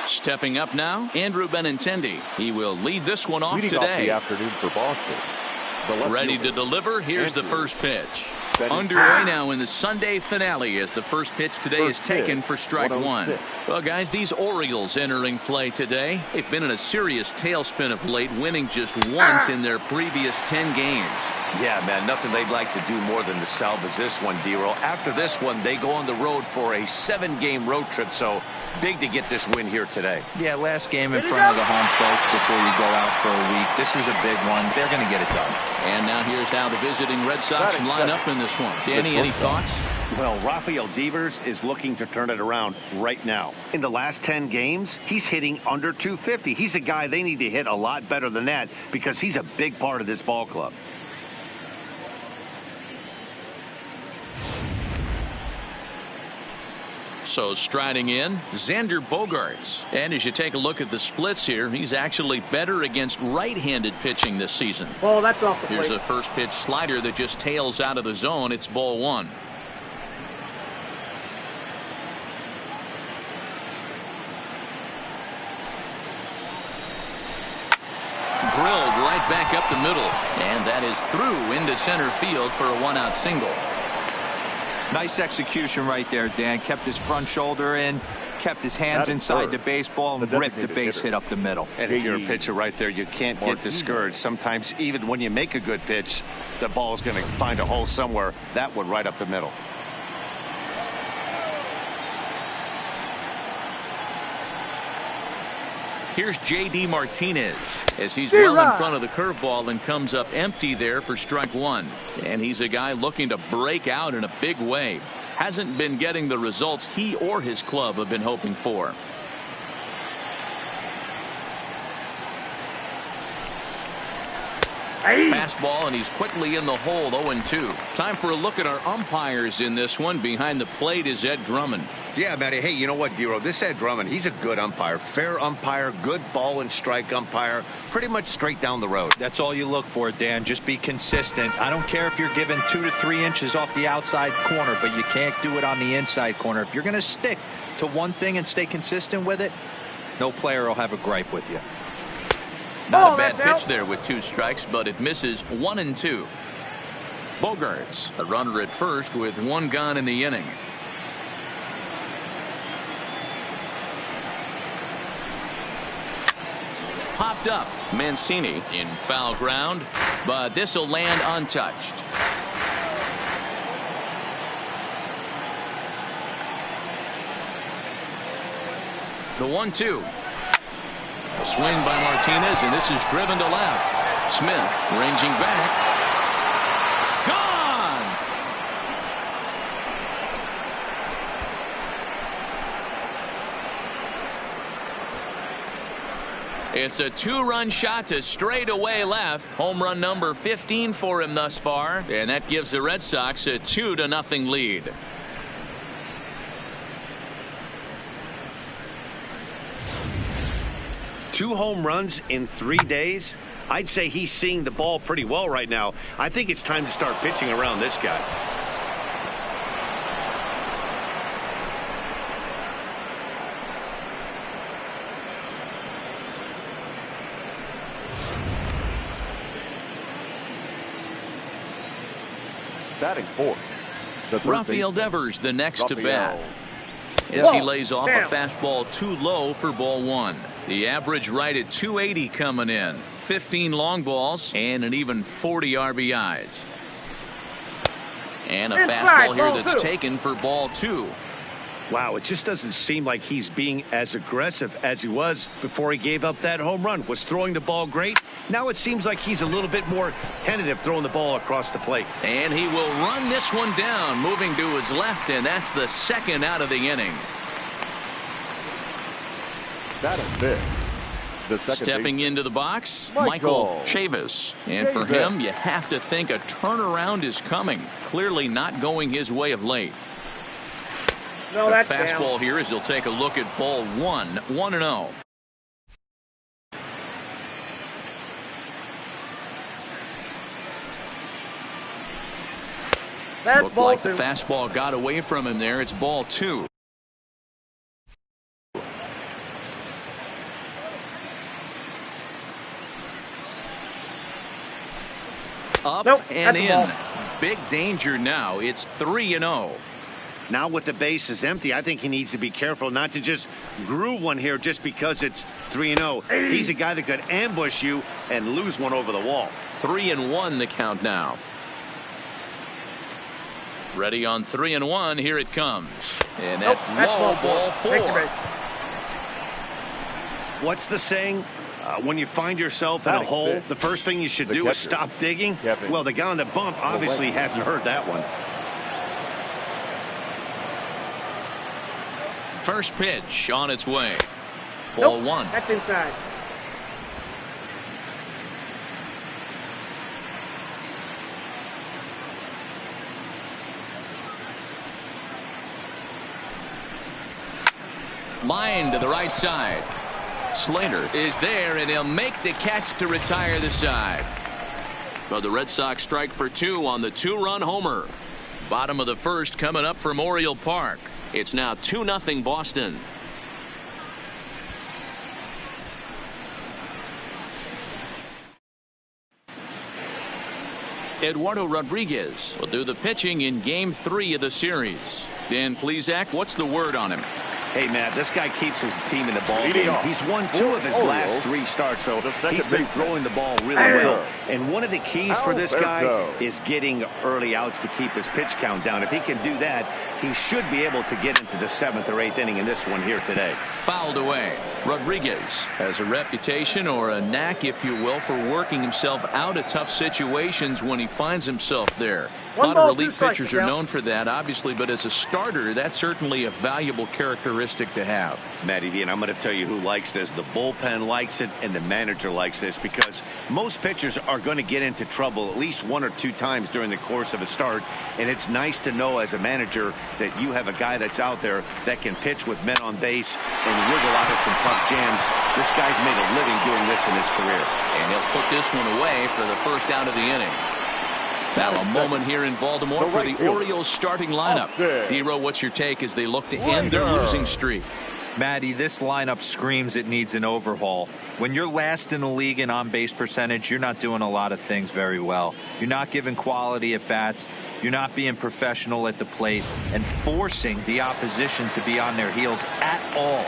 Stepping up now, Andrew Benintendi. He will lead this one off Leading today. off the afternoon for Boston. Ready to deliver. Here's the first pitch. Benintendi. Underway now in the Sunday finale as the first pitch today is taken for strike one. Well, guys, these Orioles entering play today. They've been in a serious tailspin of late, winning just once in their previous 10 games. Yeah, man, nothing they'd like to do more than to salvage this one, D-Roll. After this one, they go on the road for a 7-game road trip, so big to get this win here today. Yeah, last game in front of the home folks before you go out for a week. This is a big one. They're going to get it done. And now here's how the visiting Red Sox line up in this one. Danny, any thoughts? Well, Rafael Devers is looking to turn it around right now. In the last 10 games, he's hitting under 250. He's a guy they need to hit a lot better than that because he's a big part of this ball club. So striding in, Xander Bogaerts. And as you take a look at the splits here, he's actually better against right-handed pitching this season. Oh, that's off the plate. Here's a first pitch slider that just tails out of the zone. It's ball one. Drilled right back up the middle. And that is through into center field for a 1-out single. Nice execution right there, Dan. Kept his front shoulder in, kept his hands inside the baseball, and ripped the base hit up the middle. And if you're a pitcher right there, you can't get discouraged. Sometimes even when you make a good pitch, the ball is going to find a hole somewhere. That one right up the middle. Here's J.D. Martinez as he's well in front of the curveball and comes up empty there for strike one. And he's a guy looking to break out in a big way. Hasn't been getting the results he or his club have been hoping for. Fastball, and he's quickly in the hole. 0-2. Time for a look at our umpires in this one. Behind the plate is Ed Drummond. Yeah, Matty. Hey, you know what, D-Roll? This Ed Drummond, he's a good umpire. Fair umpire, good ball and strike umpire. Pretty much straight down the road. That's all you look for, Dan. Just be consistent. I don't care if you're given 2 to 3 inches off the outside corner, but you can't do it on the inside corner. If you're going to stick to one thing and stay consistent with it, no player will have a gripe with you. Not a bad pitch there with 2 strikes, but it misses. 1-2. Bogaerts, a runner at first with 1 gone in the inning. Popped up. Mancini in foul ground, but this will land untouched. The 1-2. A swing by Martinez, and this is driven to left. Smith ranging back. Gone! It's a 2-run shot to straightaway left. Home run number 15 for him thus far, and that gives the Red Sox a 2-0 lead. Two home runs in 3 days. I'd say he's seeing the ball pretty well right now. I think it's time to start pitching around this guy. Batting fourth. Rafael Devers the next to bat as he lays off a fastball too low for ball one. The average right at 280 coming in. 15 long balls and an even 40 RBIs. And a fastball here that's taken for ball two. Wow, it just doesn't seem like he's being as aggressive as he was before he gave up that home run. Was throwing the ball great. Now it seems like he's a little bit more tentative throwing the ball across the plate. And he will run this one down, moving to his left, and that's the second out of the inning. That is big. Stepping into the box, Michael Chavis. And for him, you have to think a turnaround is coming. Clearly not going his way of late. No, the that's fastball down. here as he'll take a look at ball one. 1-0. Looked like the fastball got away from him there. It's ball two. Up Nope, and that's the in. ball. Big danger now. It's 3-0. Now with the base is empty, I think he needs to be careful not to just groove one here just because it's 3-0. He's a guy that could ambush you and lose one over the wall. 3-1 the count now. Ready on 3-1. Here it comes. And that's low, ball 4. Take your base. What's the saying? When you find yourself in a hole, the first thing you should do is stop digging. Well, the guy on the bump obviously hasn't heard that one. First pitch on its way. Ball Nope, 1. that's inside. Line to the right side. Slater is there, and he'll make the catch to retire the side. But the Red Sox strike for 2 on the 2-run homer. Bottom of the first coming up from Oriole Park. It's now 2-0 Boston. Eduardo Rodriguez will do the pitching in Game 3 of the series. Dan Plesac, what's the word on him? Hey, Matt, this guy keeps his team in the ball game. He's won 2 of his last 3 starts, so he's been throwing the ball really well. And one of the keys for this guy is getting early outs to keep his pitch count down. If he can do that, he should be able to get into the 7th or 8th inning in this one here today. Fouled away. Rodriguez has a reputation, or a knack, if you will, for working himself out of tough situations when he finds himself there. A lot of relief pitchers are known for that, obviously, but as a starter, that's certainly a valuable characteristic to have. Matty V, and I'm going to tell you who likes this. The bullpen likes it, and the manager likes this, because most pitchers are going to get into trouble at least 1 or 2 times during the course of a start, and it's nice to know as a manager that you have a guy that's out there that can pitch with men on base and wiggle out of some tough jams. This guy's made a living doing this in his career. And he'll put this one away for the first out of the inning. Now a moment here in Baltimore for the Orioles starting lineup. D-Row, what's your take as they look to end their losing streak? Matty, this lineup screams it needs an overhaul. When you're last in the league in on-base percentage, you're not doing a lot of things very well. You're not giving quality at bats. You're not being professional at the plate and forcing the opposition to be on their heels at all.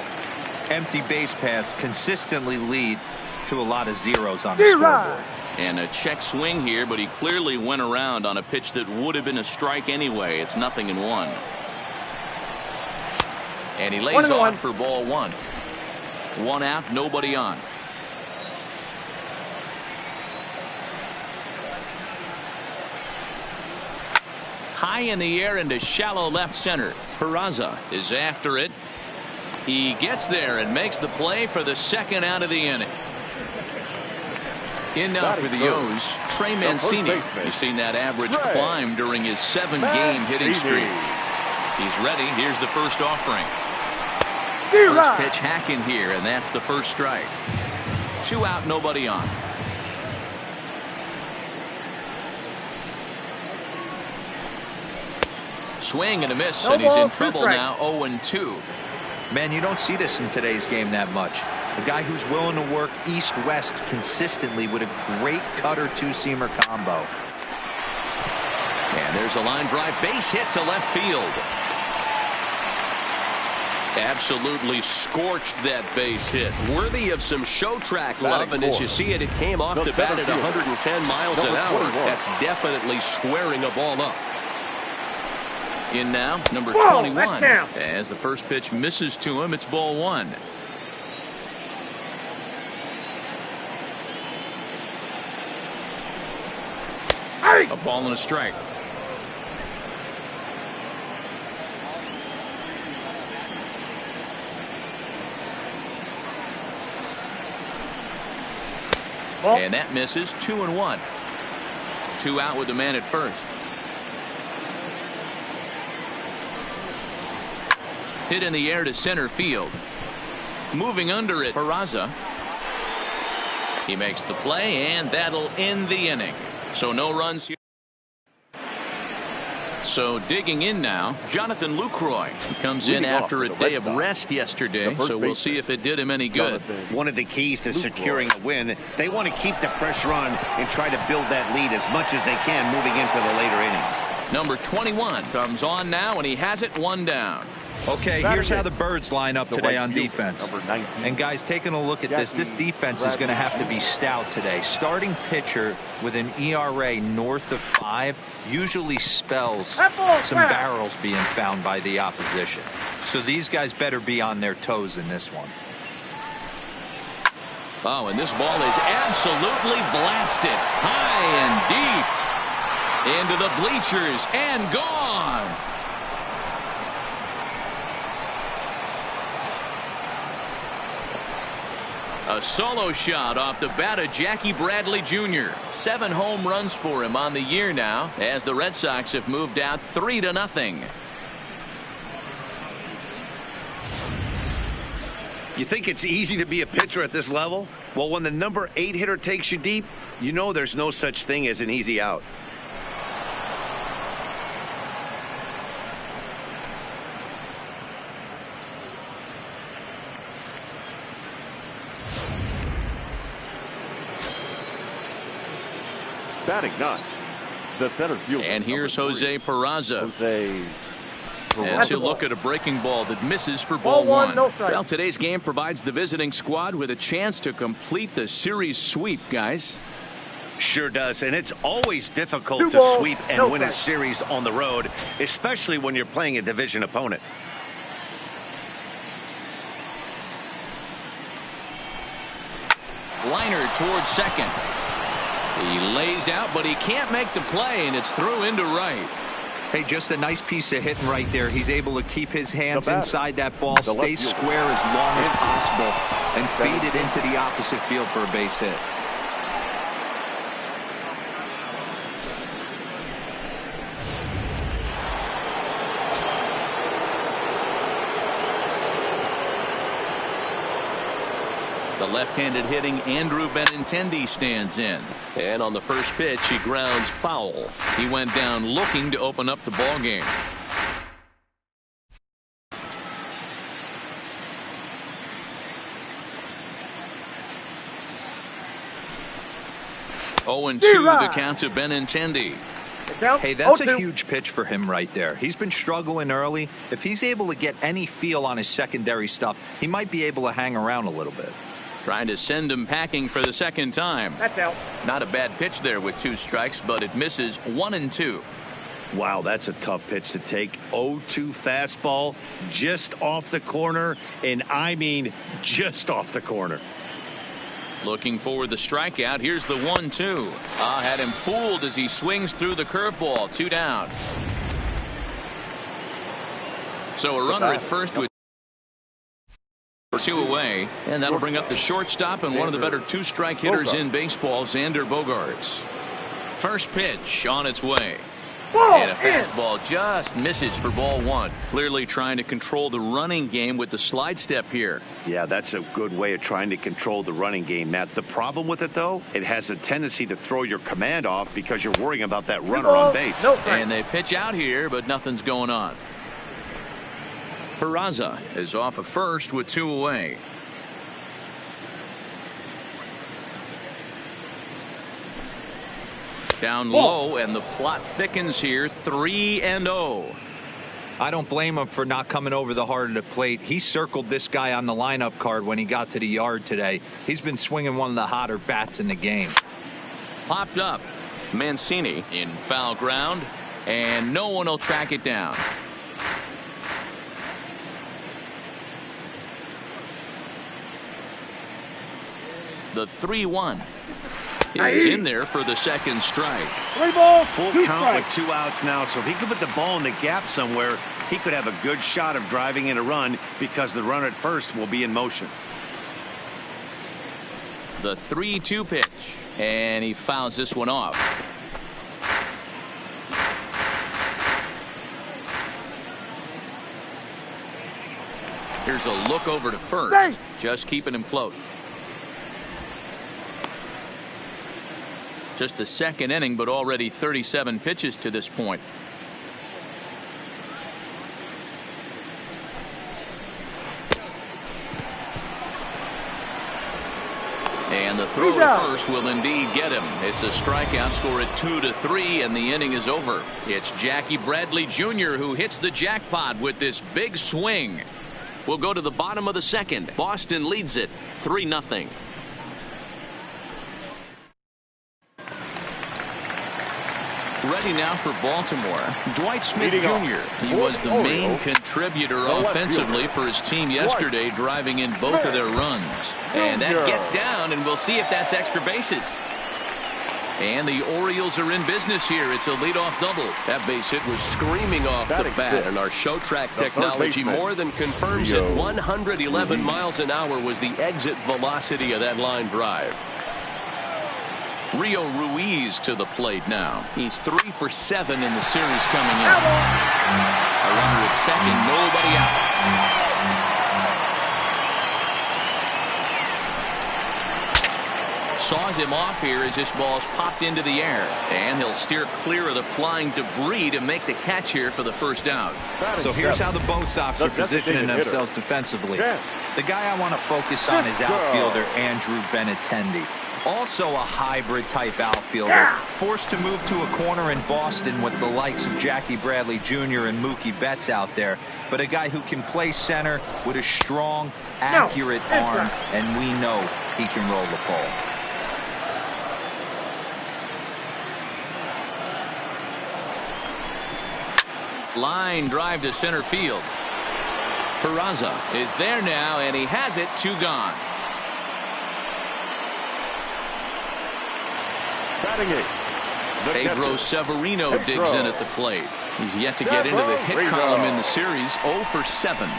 Empty base paths consistently lead to a lot of zeros on the scoreboard. And a check swing here, but he clearly went around on a pitch that would have been a strike anyway. It's 0-1. And he lays off for ball 1. 1 out, nobody on. High in the air into shallow left center. Peraza is after it. He gets there and makes the play for the 2nd out of the inning. In now for the O's, Trey Mancini. You've seen that average climb during his 7-game hitting streak. He's ready. Here's the first offering. First pitch hacking here, and that's the first strike. 2 out, nobody on. Swing and a miss, and he's in trouble now. 0-2. Man, you don't see this in today's game that much. A guy who's willing to work east-west consistently with a great cutter 2-seamer combo. And there's a line drive base hit to left field. Absolutely scorched that base hit. Worthy of some show track love, and as you see it, it came off the bat at 110 miles an hour. That's definitely squaring a ball up. In now, number 21. As the first pitch misses to him, it's ball 1. A ball and a strike. And that misses. 2-1. 2 out with the man at first. Hit in the air to center field. Moving under it, Peraza. He makes the play, and that'll end the inning. So no runs here. So digging in now, Jonathan Lucroy. He comes in Leading off after for a the day Red of Sox, rest yesterday, the first so we'll baseman, see if it did him any good. One of the keys to securing a win, they want to keep the pressure on and try to build that lead as much as they can moving into the later innings. Number 21 comes on now, and he has it one down. Okay, here's how the Birds line up today on defense. Number 19. And guys, taking a look at this defense is going to have to be stout today. Starting pitcher with an ERA north of 5 usually spells some barrels being found by the opposition. So these guys better be on their toes in this one. Oh, and this ball is absolutely blasted high and deep into the bleachers and gone. A solo shot off the bat of Jackie Bradley Jr. 7 home runs for him on the year now, as the Red Sox have moved out 3-0. You think it's easy to be a pitcher at this level? Well, when the number 8 hitter takes you deep, you know there's no such thing as an easy out. Batting 9, the center fielder. And here's number Jose 3, Peraza. Jose As he'll look at a breaking ball that misses for ball Ball one, one. no strike. Well, today's game provides the visiting squad with a chance to complete the series sweep, guys. Sure does, and it's always difficult 2 to balls, sweep and no win a strike. series on the road, especially when you're playing a division opponent. Liner towards second. He lays out, but he can't make the play, and it's through into right. Hey, just a nice piece of hitting right there. He's able to keep his hands batter, inside that ball, the stay left fielder, square as long as possible, and feed it Batting into the opposite field for a base hit. The left-handed hitting Andrew Benintendi stands in. And on the first pitch, he grounds foul. He went down looking to open up the ball game. Oh, and 2 the count to Benintendi. Hey, that's a huge pitch for him right there. He's been struggling early. If he's able to get any feel on his secondary stuff, he might be able to hang around a little bit. Trying to send him packing for the second time. That's out. Not a bad pitch there with 2 strikes, but it misses 1 and 2. Wow, that's a tough pitch to take. 0-2 fastball just off the corner, and I mean just off the corner. Looking for the strikeout. Here's the 1-2. Had him fooled as he swings through the curveball. 2 down. So a runner at first with 2 away, and that'll bring up the shortstop and one of the better 2-strike hitters in baseball, Xander Bogaerts. First pitch on its way. And a fastball just misses for ball 1. Clearly trying to control the running game with the slide step here. Yeah, that's a good way of trying to control the running game, Matt. The problem with it, though, it has a tendency to throw your command off because you're worrying about that runner on base. No strike. And they pitch out here, but nothing's going on. Peraza is off at first with 2 away. Down low, and the plot thickens here. 3-0. I don't blame him for not coming over the heart of the plate. He circled this guy on the lineup card when he got to the yard today. He's been swinging one of the hotter bats in the game. Popped up. Mancini in foul ground, and no one will track it down. The 3-1 is in there for the second strike. 3 balls, Full 2 count strikes. with 2 outs now, so if he could put the ball in the gap somewhere, he could have a good shot of driving in a run because the runner at first will be in motion. The 3-2 pitch, and he fouls this one off. Here's a look over to first, just keeping him close. Just the second inning, but already 37 pitches to this point. And the throw to first will indeed get him. It's a strikeout, score at 2-3, and the inning is over. It's Jackie Bradley Jr. who hits the jackpot with this big swing. We'll go to the bottom of the second. Boston leads it 3-0. Ready now for Baltimore, Dwight Smith Jr. He was the main contributor offensively for his team yesterday, driving in both of their runs. And that gets down, and we'll see if that's extra bases. And the Orioles are in business here. It's a leadoff double. That base hit was screaming off the bat, and our show track technology more than confirms it. 111 miles an hour was the exit velocity of that line drive. Rio Ruiz to the plate now. He's 3 for 7 in the series coming in. A runner at second, nobody out. Saws him off here as this ball's popped into the air. And he'll steer clear of the flying debris to make the catch here for the first out. So here's how the Bo Sox are positioning themselves defensively. The guy I want to focus on is outfielder Andrew Benintendi. Also a hybrid type outfielder, forced to move to a corner in Boston with the likes of Jackie Bradley Jr. and Mookie Betts out there, but a guy who can play center with a strong, accurate arm, and we know he can roll the ball. Line drive to center field. Peraza is there now, and he has it. 2 gone. Pedro Severino digs in at the plate. He's yet to get into the hit column in the series. 0 for 7.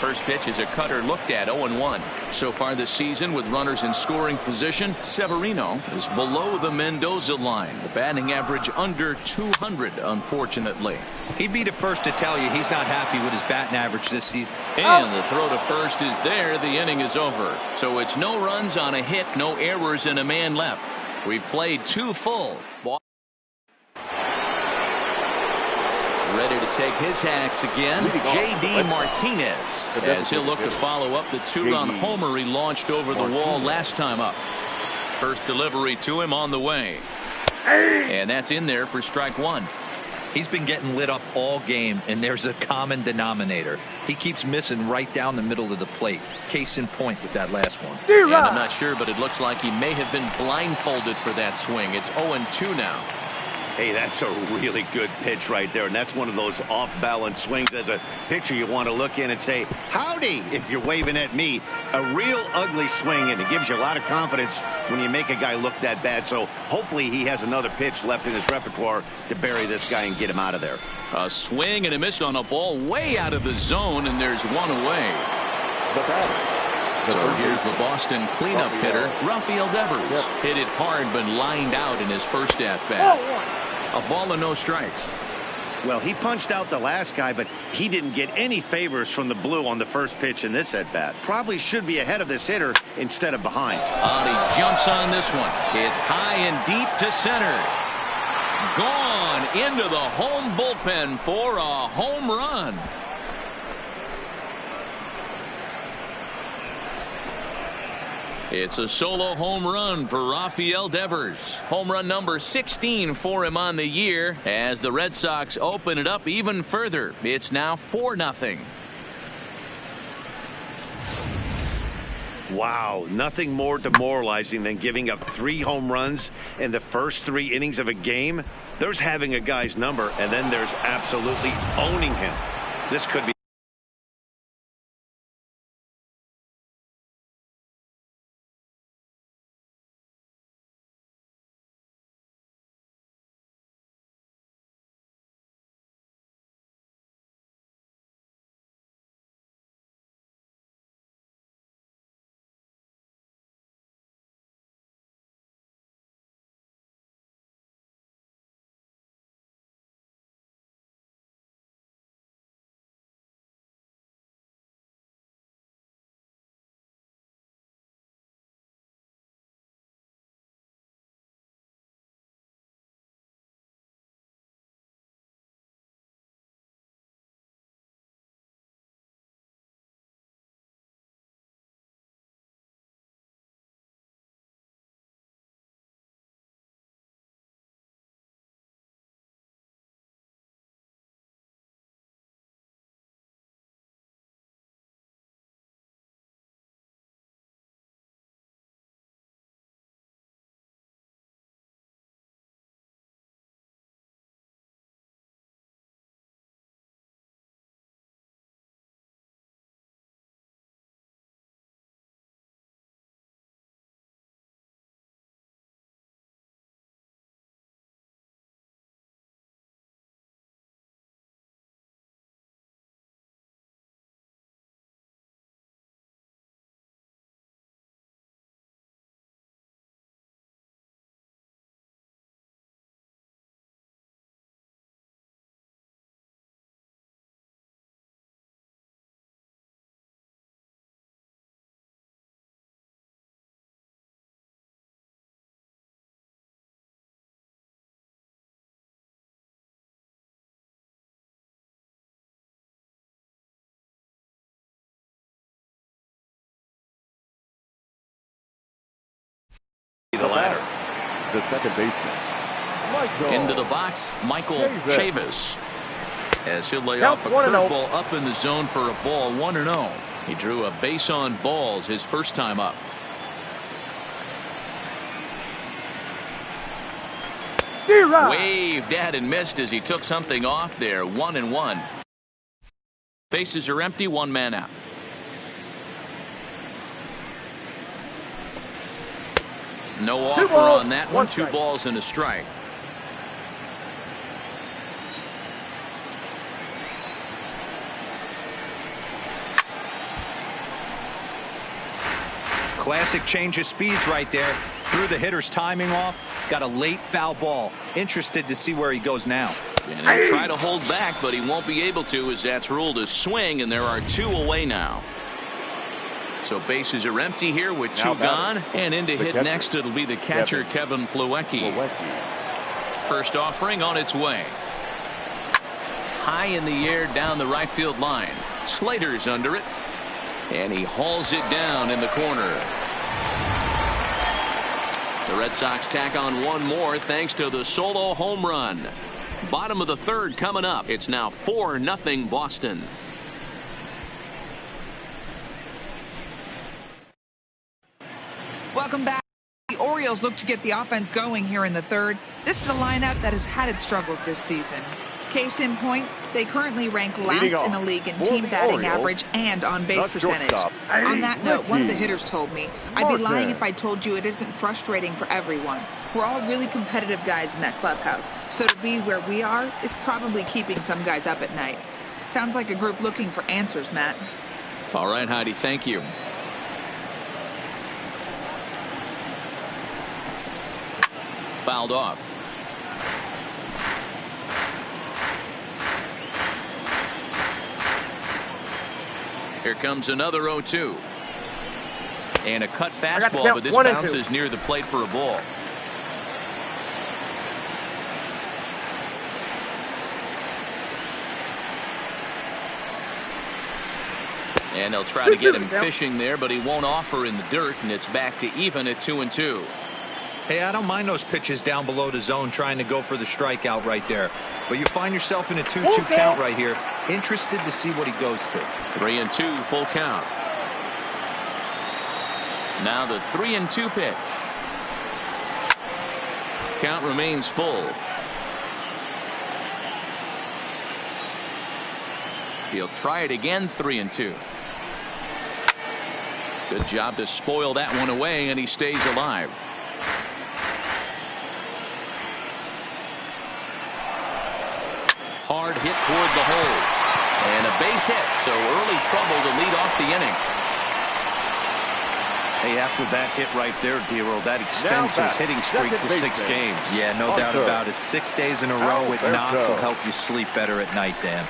First pitch is a cutter looked at. 0-1. So far this season with runners in scoring position, Severino is below the Mendoza line. The batting average under 200, unfortunately. He'd be the first to tell you he's not happy with his batting average this season. And the throw to first is there. The inning is over. So it's no runs on a hit, no errors, and a man left. We've played 2 full. Ready to take his hacks again, J.D. Martinez, as he'll look to follow up the 2-run homer he launched over the wall last time up. First delivery to him on the way. And that's in there for strike 1. He's been getting lit up all game, and there's a common denominator. He keeps missing right down the middle of the plate. Case in point with that last one. And I'm not sure, but it looks like he may have been blindfolded for that swing. It's 0-2 now. Hey, that's a really good pitch right there, and that's one of those off-balance swings. As a pitcher, you want to look in and say, howdy, if you're waving at me. A real ugly swing, and it gives you a lot of confidence when you make a guy look that bad. So hopefully he has another pitch left in his repertoire to bury this guy and get him out of there. A swing and a miss on a ball way out of the zone, and there's one away. So here's the Boston cleanup hitter, Rafael Devers. Hit it hard, but lined out in his first at-bat. A ball and no strikes. Well, he punched out the last guy, but he didn't get any favors from the blue on the first pitch in this at-bat. Probably should be ahead of this hitter instead of behind. He jumps on this one. It's high and deep to center. Gone into the home bullpen for a home run. It's a solo home run for Rafael Devers. Home run number 16 for him on the year as the Red Sox open it up even further. It's now 4-0. Wow, nothing more demoralizing than giving up 3 home runs in the first 3 innings of a game. There's having a guy's number, and then there's absolutely owning him. This could be the second baseman. Into the box, Michael Chavis. As he'll lay Count off a 1-0. curveball up in the zone for a ball, 1-0. He drew a base on balls his first time up. Waved at and missed as he took something off there. 1-1. Bases are empty, one man out. No offer on that one. 2 balls and a strike. Classic change of speeds right there. Threw the hitter's timing off. Got a late foul ball. Interested to see where he goes now. And he'll try to hold back, but he won't be able to, as that's ruled a swing, and there are 2 away now. So bases are empty here with 2 gone, and in to hit next it'll be the catcher Kevin Plawecki. First offering on its way. High in the air down the right field line. Slater's under it, and he hauls it down in the corner. The Red Sox tack on 1 more thanks to the solo home run. Bottom of the 3rd coming up. It's now 4-0 Boston. Welcome back. The Orioles look to get the offense going here in the 3rd. This is a lineup that has had its struggles this season. Case in point, they currently rank last in the league in team batting average and on base percentage. On that note, one of the hitters told me, I'd be lying if I told you it isn't frustrating for everyone. We're all really competitive guys in that clubhouse, so to be where we are is probably keeping some guys up at night. Sounds like a group looking for answers, Matt. All right, Heidi, thank you. Fouled off. Here comes another 0-2. And a cut fastball, but this bounces near the plate for a ball. And they'll try to get him fishing there, but he won't offer in the dirt, and it's back to even at 2-2. Hey, I don't mind those pitches down below the zone trying to go for the strikeout right there. But you find yourself in a 2-2 count right here. Interested to see what he goes to. 3-2, full count. Now the 3-2 pitch. Count remains full. He'll try it again, 3-2. Good job to spoil that one away, and he stays alive. Hard hit toward the hole. And a base hit, so early trouble to lead off the inning. Hey, after that hit right there, Dero, that extends his hitting streak to 6 games. Yeah, no doubt about it. 6 days in a row with knocks will help you sleep better at night, Dan.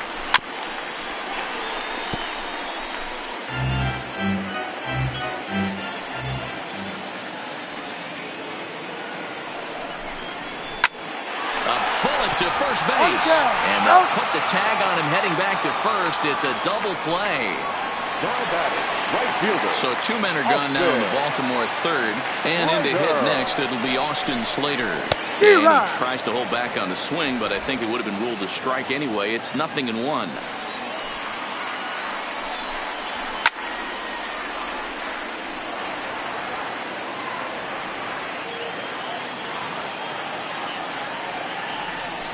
To first base, and they'll put the tag on him heading back to first. It's a double play. So 2 men are gone now in the Baltimore 3rd, and in to hit next it'll be Austin Slater. And he tries to hold back on the swing, but I think it would have been ruled a strike anyway. It's 0-1.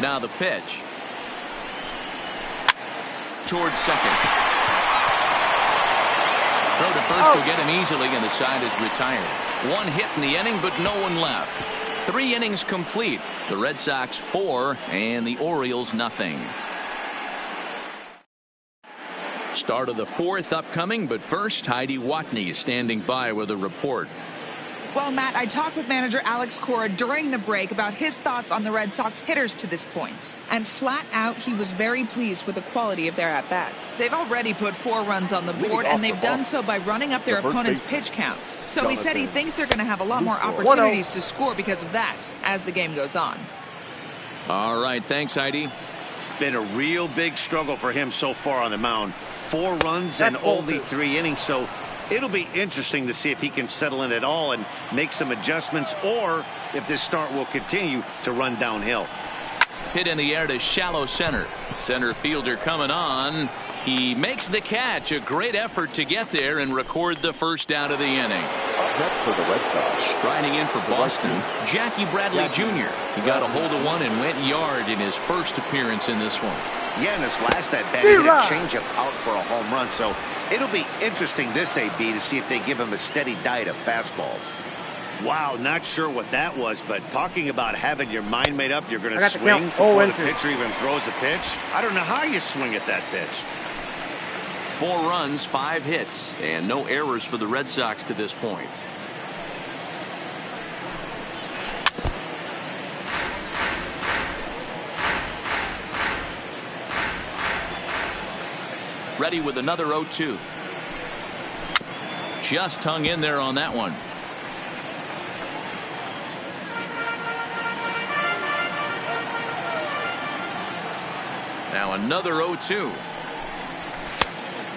Now the pitch. Towards second. Throw to first will get him easily, and the side is retired. 1 hit in the inning, but no one left. 3 innings complete. The Red Sox 4 and the Orioles nothing. Start of the 4th upcoming, but first Heidi Watney is standing by with a report. Well, Matt, I talked with manager Alex Cora during the break about his thoughts on the Red Sox hitters to this point. And flat out, he was very pleased with the quality of their at-bats. They've already put 4 runs on the board, and they've done so by running up their opponent's pitch count. So he said he thinks they're going to have a lot more opportunities to score because of that as the game goes on. All right, thanks, Heidi. Been a real big struggle for him so far on the mound. 4 runs and only 3 innings, so It'll be interesting to see if he can settle in at all and make some adjustments, or if this start will continue to run downhill. Hit in the air to shallow center. Center fielder coming on. He makes the catch. A great effort to get there and record the first out of the inning. Next for the Red Sox. Striding in for Boston, Jackie Bradley Jr. He got a hold of one and went yard in his first appearance in this one. Yeah, in his last at bat, he hit a changeup out for a home run. So it'll be interesting this AB to see if they give him a steady diet of fastballs. Wow, not sure what that was, but talking about having your mind made up, you're going to swing before the pitcher even throws a pitch. I don't know how you swing at that pitch. 4 runs, 5 hits, and no errors for the Red Sox to this point. Ready with another 0-2. Just hung in there on that one. Now another 0-2.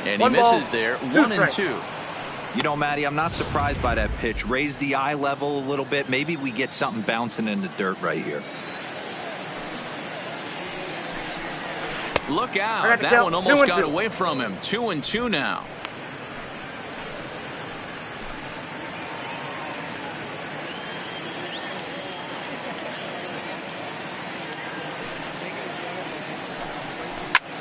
And he misses there. 1-2. You know, Matty, I'm not surprised by that pitch. Raise the eye level a little bit. Maybe we get something bouncing in the dirt right here. Look out. That one almost got away from him. 2-2 now.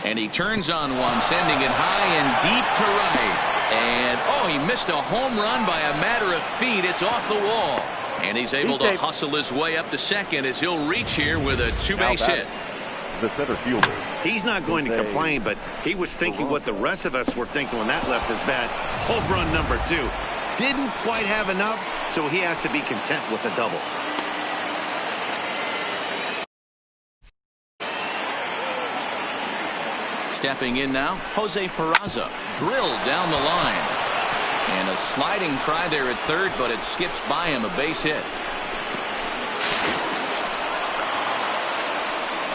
And he turns on one, sending it high and deep to right. And, oh, he missed a home run by a matter of feet. It's off the wall. And he's able to hustle his way up to second as he'll reach here with a 2-base hit. The center fielder. He's not going to complain, but he was thinking what the rest of us were thinking when that left his bat. Home run number 2. Didn't quite have enough, so he has to be content with a double. Stepping in now, Jose Peraza. Drilled down the line. And a sliding try there at third, but it skips by him, a base hit.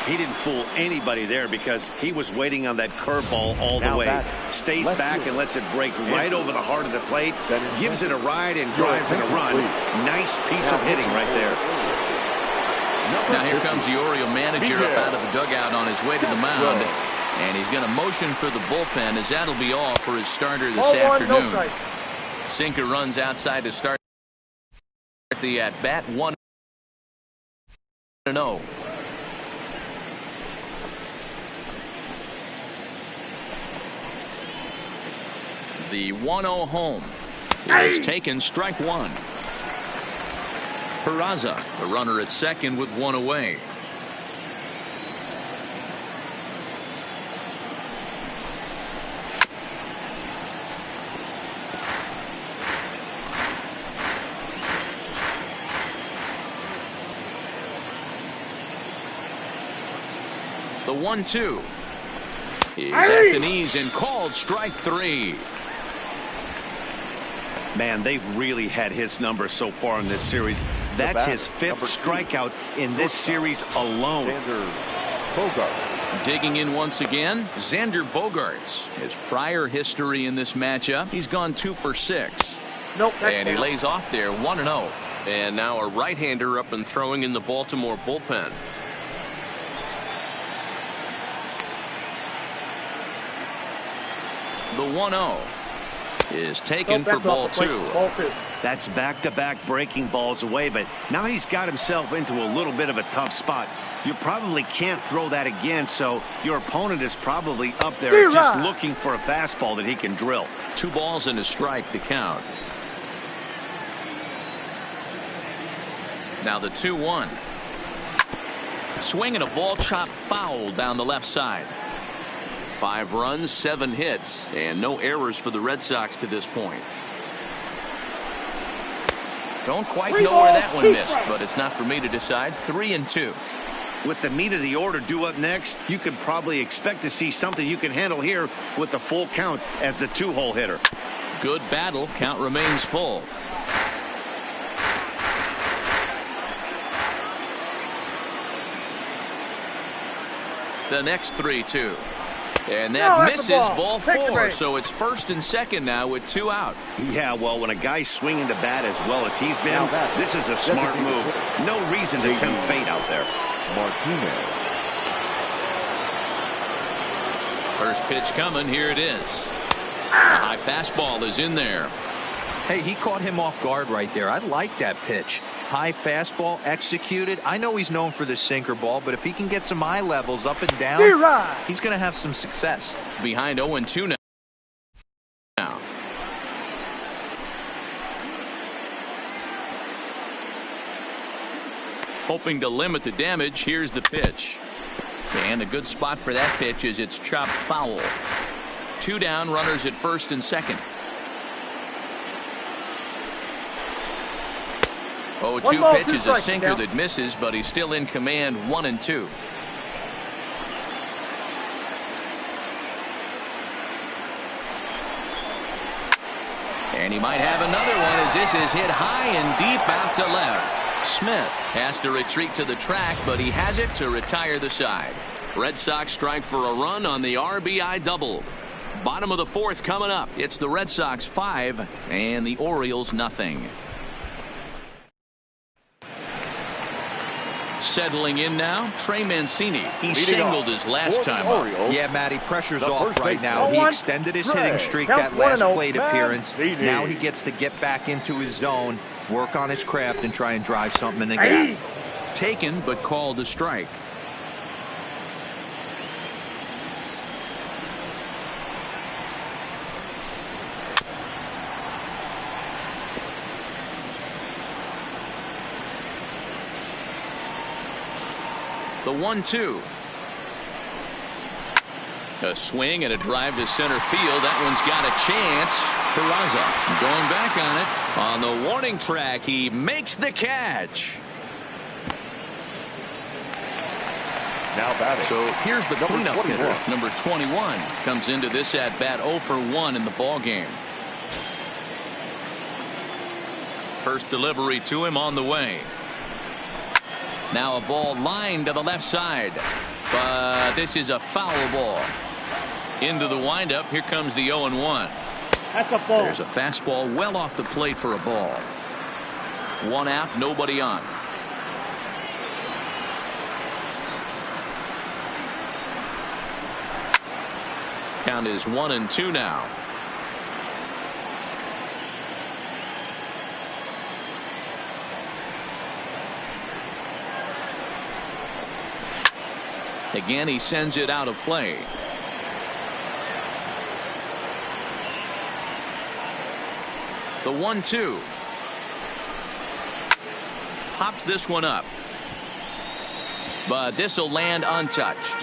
He didn't fool anybody there because he was waiting on that curveball all the way. Stays back and lets it break right over the heart of the plate. Gives it a ride and drives in a run. Nice piece of hitting right there. Now here comes the Oriole manager up out of the dugout on his way to the mound. And he's going to motion for the bullpen, as that'll be all for his starter this afternoon. Sinker runs outside to start the at-bat. 1-0. The 1-0 home is taken, strike 1. Peraza, the runner at second with 1 away. The 1-2 is at the knees and called, strike 3. Man, they've really had his number so far in this series. That's his 5th strikeout in this series alone. Xander Bogaerts. Digging in once again, Xander Bogaerts. His prior history in this matchup, he's gone 2 for 6. And he lays off there, 1-0. And now a right-hander up and throwing in the Baltimore bullpen. The 1-0 is taken for ball 2. That's back-to-back breaking balls away, but now he's got himself into a little bit of a tough spot. You probably can't throw that again, so your opponent is probably up there just looking for a fastball that he can drill. 2 balls and a strike to count. Now the 2-1. Swinging a ball chopped foul down the left side. 5 runs, 7 hits, and no errors for the Red Sox to this point. Don't quite know where that one missed, but it's not for me to decide. 3-2. With the meat of the order due up next, you could probably expect to see something you can handle here with the full count as the 2-hole hitter. Good battle. Count remains full. The next 3-2. And that misses ball Take the 4, break. so it's first and second now with 2 out. Yeah, well, when a guy's swinging the bat as well as he's been, this is a smart move. No reason to tempt fate out there. Martinez. First pitch coming. Here it is. A high fastball is in there. Hey, he caught him off guard right there. I like that pitch. High fastball executed. I know he's known for the sinker ball, but if he can get some eye levels up and down, he's going to have some success. Behind 0-2 now. Hoping to limit the damage. Here's the pitch. And a good spot for that pitch is it's chopped foul. 2 down, runners at first and second. 0-2 pitch is a sinker that misses, but he's still in command. 1-2. And he might have another one as this is hit high and deep out to left. Smith has to retreat to the track, but he has it to retire the side. Red Sox strike for a run on the RBI double. Bottom of the 4th coming up. It's the Red Sox 5 and the Orioles nothing. Settling in now, Trey Mancini. He singled his last time up. Yeah, Matty, pressure's off right now. He extended his hitting streak that last plate appearance. Now he gets to get back into his zone, work on his craft, and try and drive something in the gap. Taken, but called a strike. The 1-2. A swing and a drive to center field. That one's got a chance. Peraza going back on it. On the warning track, he makes the catch. Now batting. So here's the cleanup hitter. Number 21 comes into this at bat 0 for 1 in the ball game. First delivery to him on the way. Now a ball lined to the left side, but this is a foul ball. Into the windup. Here comes the 0-1. That's a ball. There's a fastball well off the plate for a ball. 1 out, nobody on. Count is 1-2 now. Again, he sends it out of play. The 1-2. Hops this one up. But this will land untouched.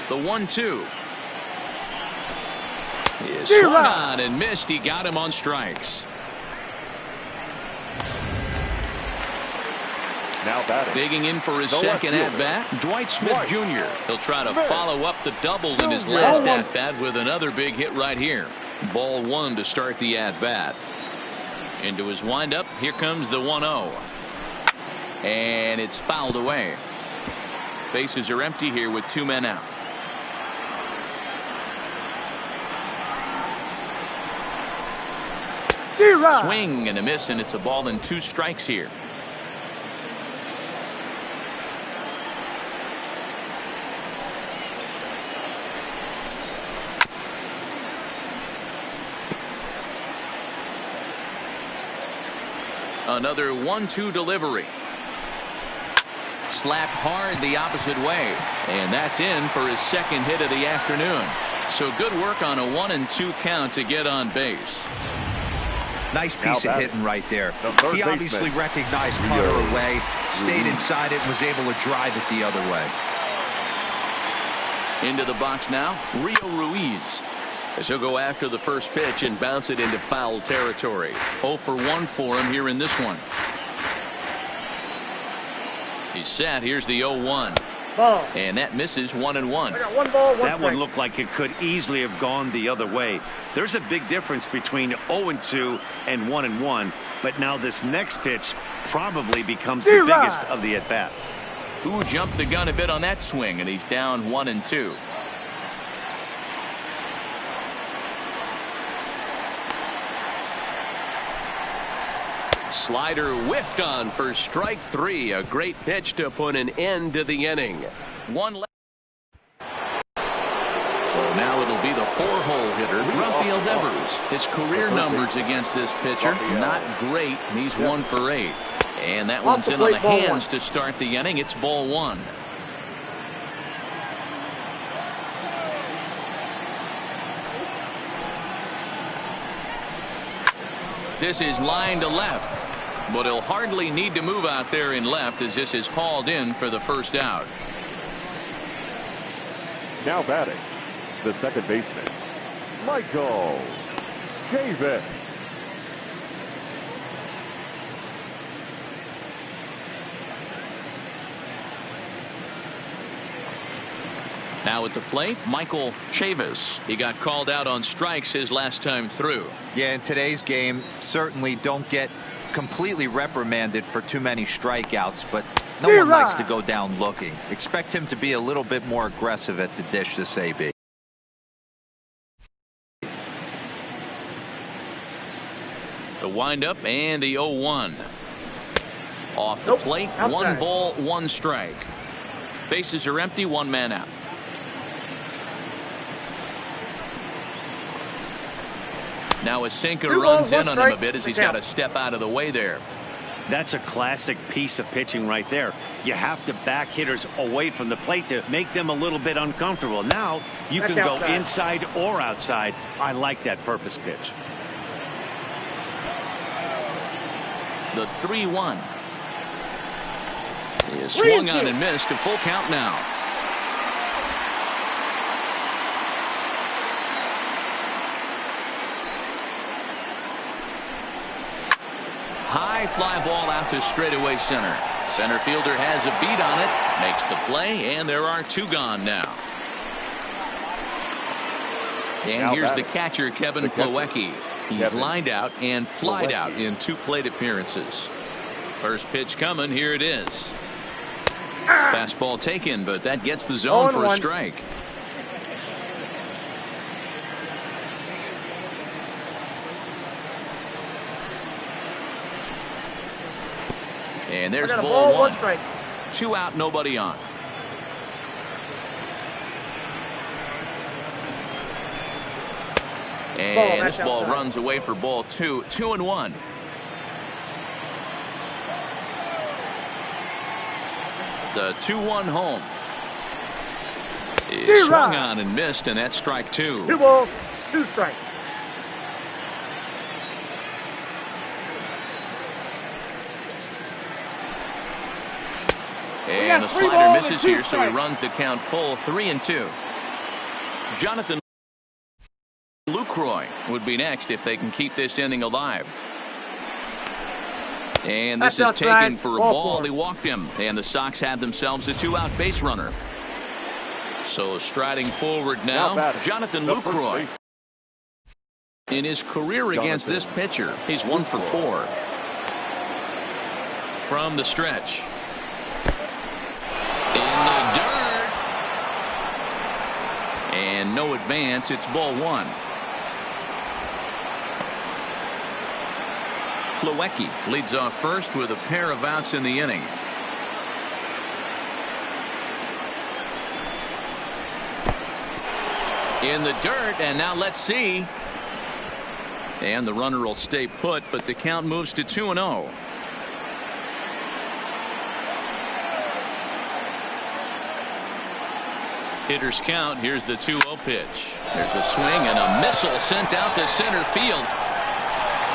The 1-2. Is swung on and missed. He got him on strikes. Now batting. Digging in for his second at-bat, Dwight Smith Jr. He'll try to follow up the double in his last at-bat with another big hit right here. Ball 1 to start the at-bat. Into his windup. Here comes the 1-0. And it's fouled away. Bases are empty here with 2 men out. Swing and a miss, and it's a ball and 2 strikes here. Another 1-2 delivery. Slapped hard the opposite way. And that's in for his second hit of the afternoon. So good work on a 1-2 count to get on base. Nice piece of hitting right there. He obviously recognized cutter away, stayed inside it, was able to drive it the other way. Into the box now, Rio Ruiz. As he'll go after the first pitch and bounce it into foul territory. 0 for 1 for him here in this one. He's set. Here's the 0-1. Ball. And that misses 1-1. I got 1 ball, 1 That strike. one looked like it could easily have gone the other way. There's a big difference between 0-2 and 1-1. But now this next pitch probably becomes the biggest of the at-bat. Who jumped the gun a bit on that swing, and he's down 1-2. Slider whiffed on for strike 3. A great pitch to put an end to the inning. One left. So now it'll be the 4-hole hitter, Rafael Devers. His career numbers against this pitcher, not great. He's 1 for 8. And that one's in on the hands to start the inning. It's ball 1. This is line to left. But he'll hardly need to move out there in left as this is hauled in for the first out. Now batting, the second baseman, Michael Chavis. Now at the plate, Michael Chavis. He got called out on strikes his last time through. Yeah, in today's game, certainly don't get completely reprimanded for too many strikeouts, but no one likes to go down looking. Expect him to be a little bit more aggressive at the dish this AB. The windup and the 0-1. Off the plate, 1 ball, 1 strike. Bases are empty, 1 man out. Now a sinker runs in on him a bit as he's got to step out of the way there. That's a classic piece of pitching right there. You have to back hitters away from the plate to make them a little bit uncomfortable. Now you can go inside or outside. I like that purpose pitch. The 3-1 is swung on and missed. A full count now. High fly ball out to straightaway center. Center fielder has a beat on it, makes the play, and there are 2 gone now. And here's the catcher, Kevin Plawecki. He's lined out and flied out in 2 plate appearances. First pitch coming. Here it is. Fastball taken, but that gets the zone for a strike. And there's ball 1. 2 out, nobody on. And this ball runs away for ball 2. 2-1. The 2-1 home is swung on and missed, and that's strike 2. 2 balls, 2 strikes. And the slider misses here, so he runs the count full. 3-2. Jonathan Lucroy would be next if they can keep this inning alive. And this is taken for a ball. He walked him, and the Sox have themselves a 2-out base runner. So striding forward now, Jonathan Lucroy. In his career against this pitcher, he's 1 for 4. From the stretch. In the dirt. And no advance. It's ball 1. Plawecki leads off first with a pair of outs in the inning. In the dirt, and now let's see. And the runner will stay put, but the count moves to 2-0. Hitters count. Here's the 2-0 pitch. There's a swing and a missile sent out to center field.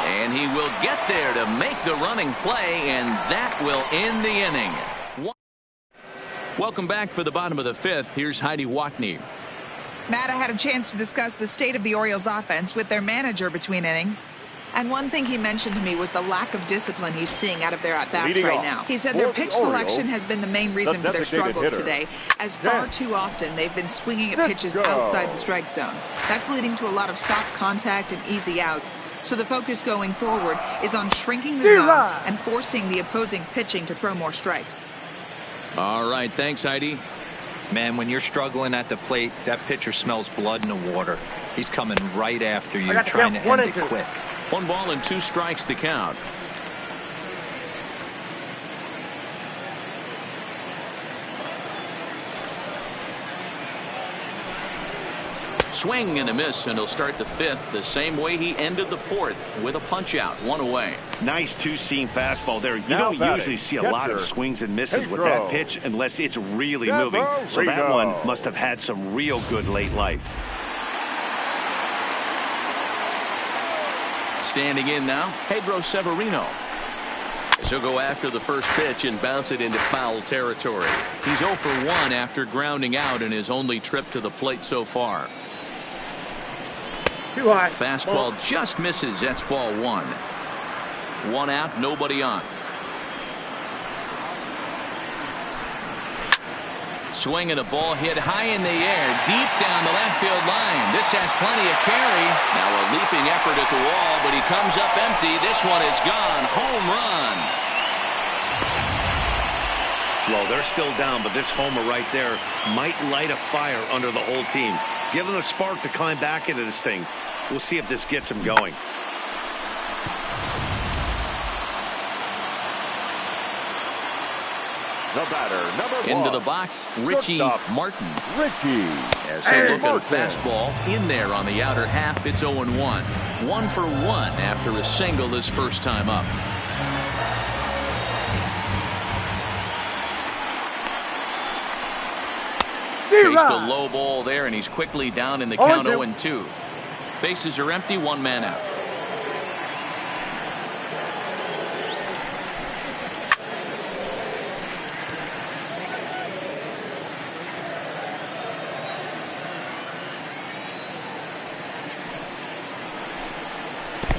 And he will get there to make the running play, and that will end the inning. Welcome back for the bottom of the 5th. Here's Heidi Watney. Matt, I had a chance to discuss the state of the Orioles offense with their manager between innings. And one thing he mentioned to me was the lack of discipline he's seeing out of their at-bats right now. He said their pitch selection has been the main reason for their struggles today, as far too often they've been swinging at pitches outside the strike zone. That's leading to a lot of soft contact and easy outs. So the focus going forward is on shrinking the zone and forcing the opposing pitching to throw more strikes. All right, thanks, Heidi. Man, when you're struggling at the plate, that pitcher smells blood in the water. He's coming right after you, trying to end it quick. 1 ball and 2 strikes to count. Swing and a miss, and he'll start the 5th the same way he ended the 4th with a punch out, 1 away. Nice two-seam fastball there. You don't usually see a lot of swings and misses with that pitch unless it's really moving. So that one must have had some real good late life. Standing in now, Pedro Severino. As he'll go after the first pitch and bounce it into foul territory. He's 0 for 1 after grounding out in his only trip to the plate so far. Too high. Fastball just misses. That's ball 1. 1 out, nobody on. Swing and a ball hit high in the air, deep down the left field line. This has plenty of carry. Now a leaping effort at the wall, but he comes up empty. This one is gone. Home run. Well, they're still down, but this homer right there might light a fire under the whole team. Give them a spark to climb back into this thing. We'll see if this gets them going. The batter, number 1. Into the box, Richie Martin. Richie. As they look at a fastball in there on the outer half, it's 0-1. 1 for 1 after a single his first time up. Chased a low ball there, and he's quickly down in the count 0-2. Bases are empty, 1 man out.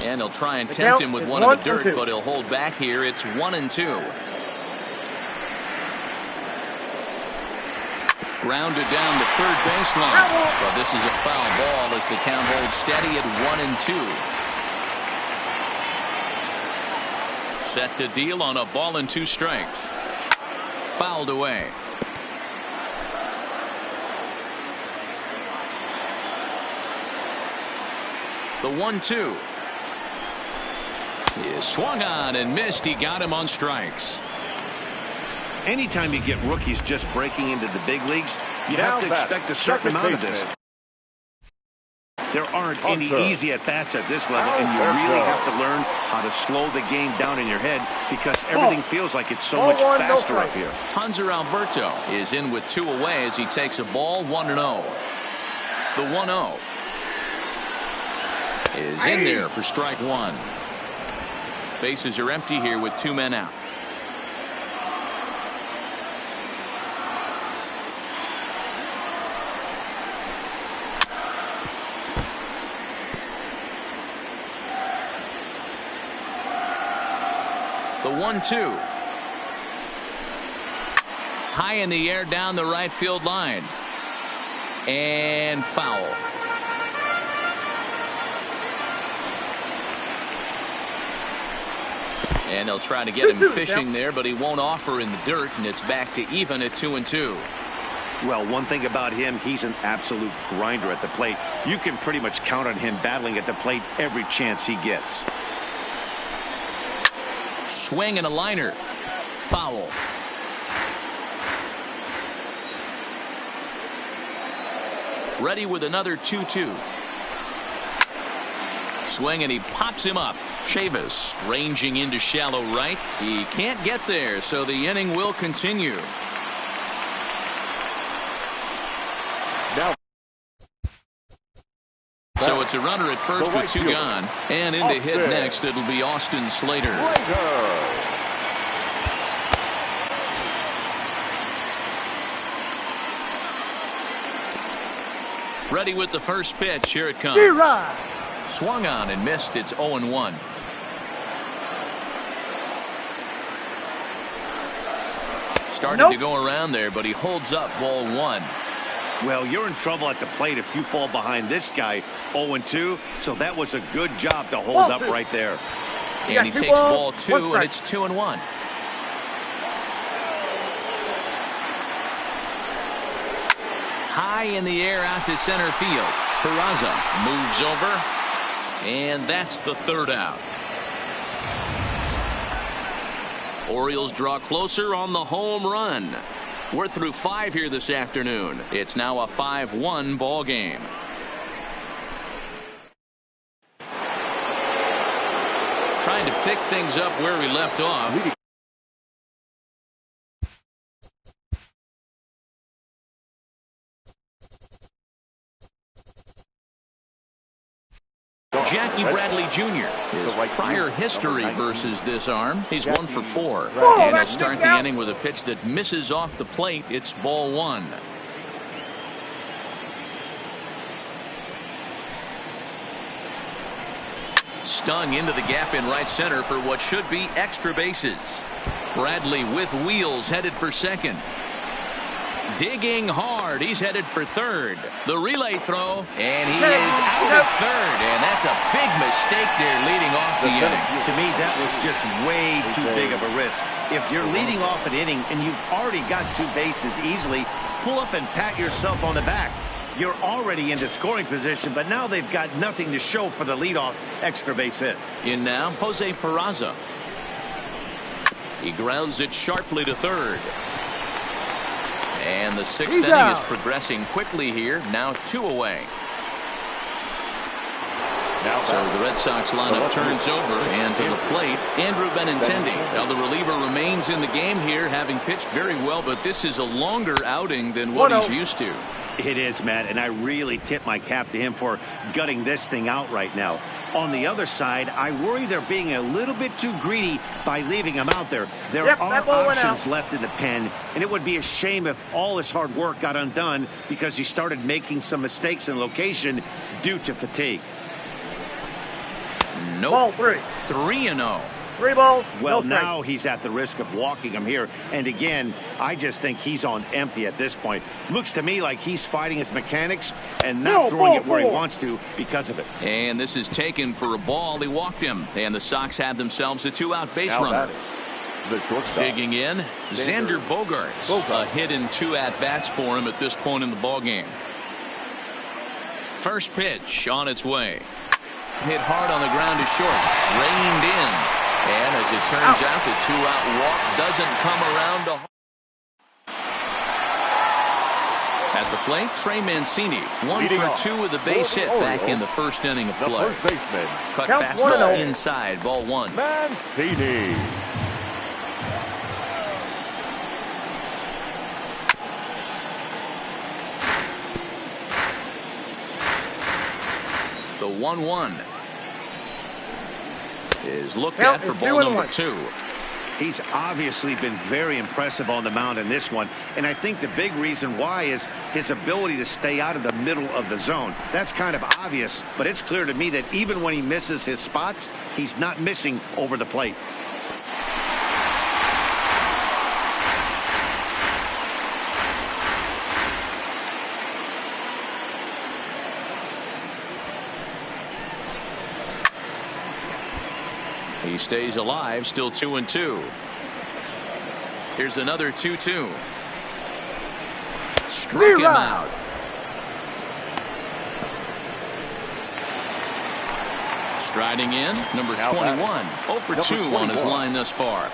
And he'll try and tempt him with one in the dirt, but he'll hold back here. It's 1-2. Grounded down the third baseline. But this is a foul ball as the count holds steady at 1-2. Set to deal on a ball and 2 strikes. Fouled away. The 1-2 is swung on and missed. He got him on strikes. Anytime you get rookies just breaking into the big leagues, you have to expect a certain amount of this. There aren't any easy at-bats at this level, and you really have to learn how to slow the game down in your head because everything feels like it's so much faster up here. Hanser Alberto is in with 2 away as he takes a ball 1-0. The 1-0 is in there for strike 1. Bases are empty here with 2 men out. The 1-2. High in the air down the right field line. And foul. And they'll try to get him fishing there, but he won't offer in the dirt, and it's back to even at 2-2. Well, one thing about him, he's an absolute grinder at the plate. You can pretty much count on him battling at the plate every chance he gets. Swing and a liner. Foul. Ready with another 2-2. Swing and he pops him up. Chavis ranging into shallow right. He can't get there, so the inning will continue. Now, so it's a runner at first with 2 gone. And in to hit next, it'll be Austin Slater. Ready with the first pitch. Here it comes. Swung on and missed. It's 0-1. Started to go around there, but he holds up ball 1. Well, you're in trouble at the plate if you fall behind this guy 0-2. So that was a good job to hold up right there. And he takes ball 2, and it's 2-1. high in the air out to center field. Peraza moves over, and that's the third out. Orioles draw closer on the home run. We're through 5 here this afternoon. It's now a 5-1 ball game. Trying to pick things up where we left off. Jackie Bradley Jr. His prior history versus this arm, he's 1 for 4. And he'll start the inning with a pitch that misses off the plate. It's ball 1. Stung into the gap in right center for what should be extra bases. Bradley with wheels headed for second. Digging hard. He's headed for third. The relay throw, and he is out at third. And that's a big mistake there leading off the inning. To me, that was just way too big of a risk. If you're leading off an inning and you've already got 2 bases easily, pull up and pat yourself on the back. You're already into scoring position, but now they've got nothing to show for the leadoff extra base hit. In now, Jose Peraza. He grounds it sharply to third. And the 6th inning is progressing quickly here. Now 2 away. So the Red Sox lineup turns over, and to the plate, Andrew Benintendi. Now the reliever remains in the game here, having pitched very well, but this is a longer outing than what he's used to. It is, Matt, and I really tip my cap to him for gutting this thing out right now. On the other side, I worry they're being a little bit too greedy by leaving him out there. There are options left in the pen, and it would be a shame if all his hard work got undone because he started making some mistakes in location due to fatigue. Nope. Ball 3. 3-0. 3 balls. Well, no now he's at the risk of walking him here. And again, I just think he's on empty at this point. Looks to me like he's fighting his mechanics and not throwing it where he wants to because of it. And this is taken for a ball. They walked him. And the Sox have themselves a 2-out base runner. Digging in, Xander Bogaerts. A hit in 2 at-bats for him at this point in the ballgame. First pitch on its way. Hit hard on the ground to short. Reined in. And as it turns out, the 2-out walk doesn't come around to at the plate. Trey Mancini 1 for 2 with a base hit back in the 1st inning of play. Cut fastball inside, ball 1. Mancini. The 1-1 is looked at for ball number 2. He's obviously been very impressive on the mound in this one, and I think the big reason why is his ability to stay out of the middle of the zone. That's kind of obvious, but it's clear to me that even when he misses his spots, he's not missing over the plate. He stays alive, still 2-2. Here's another 2-2. Struck him out. Striding in, number 21. 0 for 2 on his line thus far.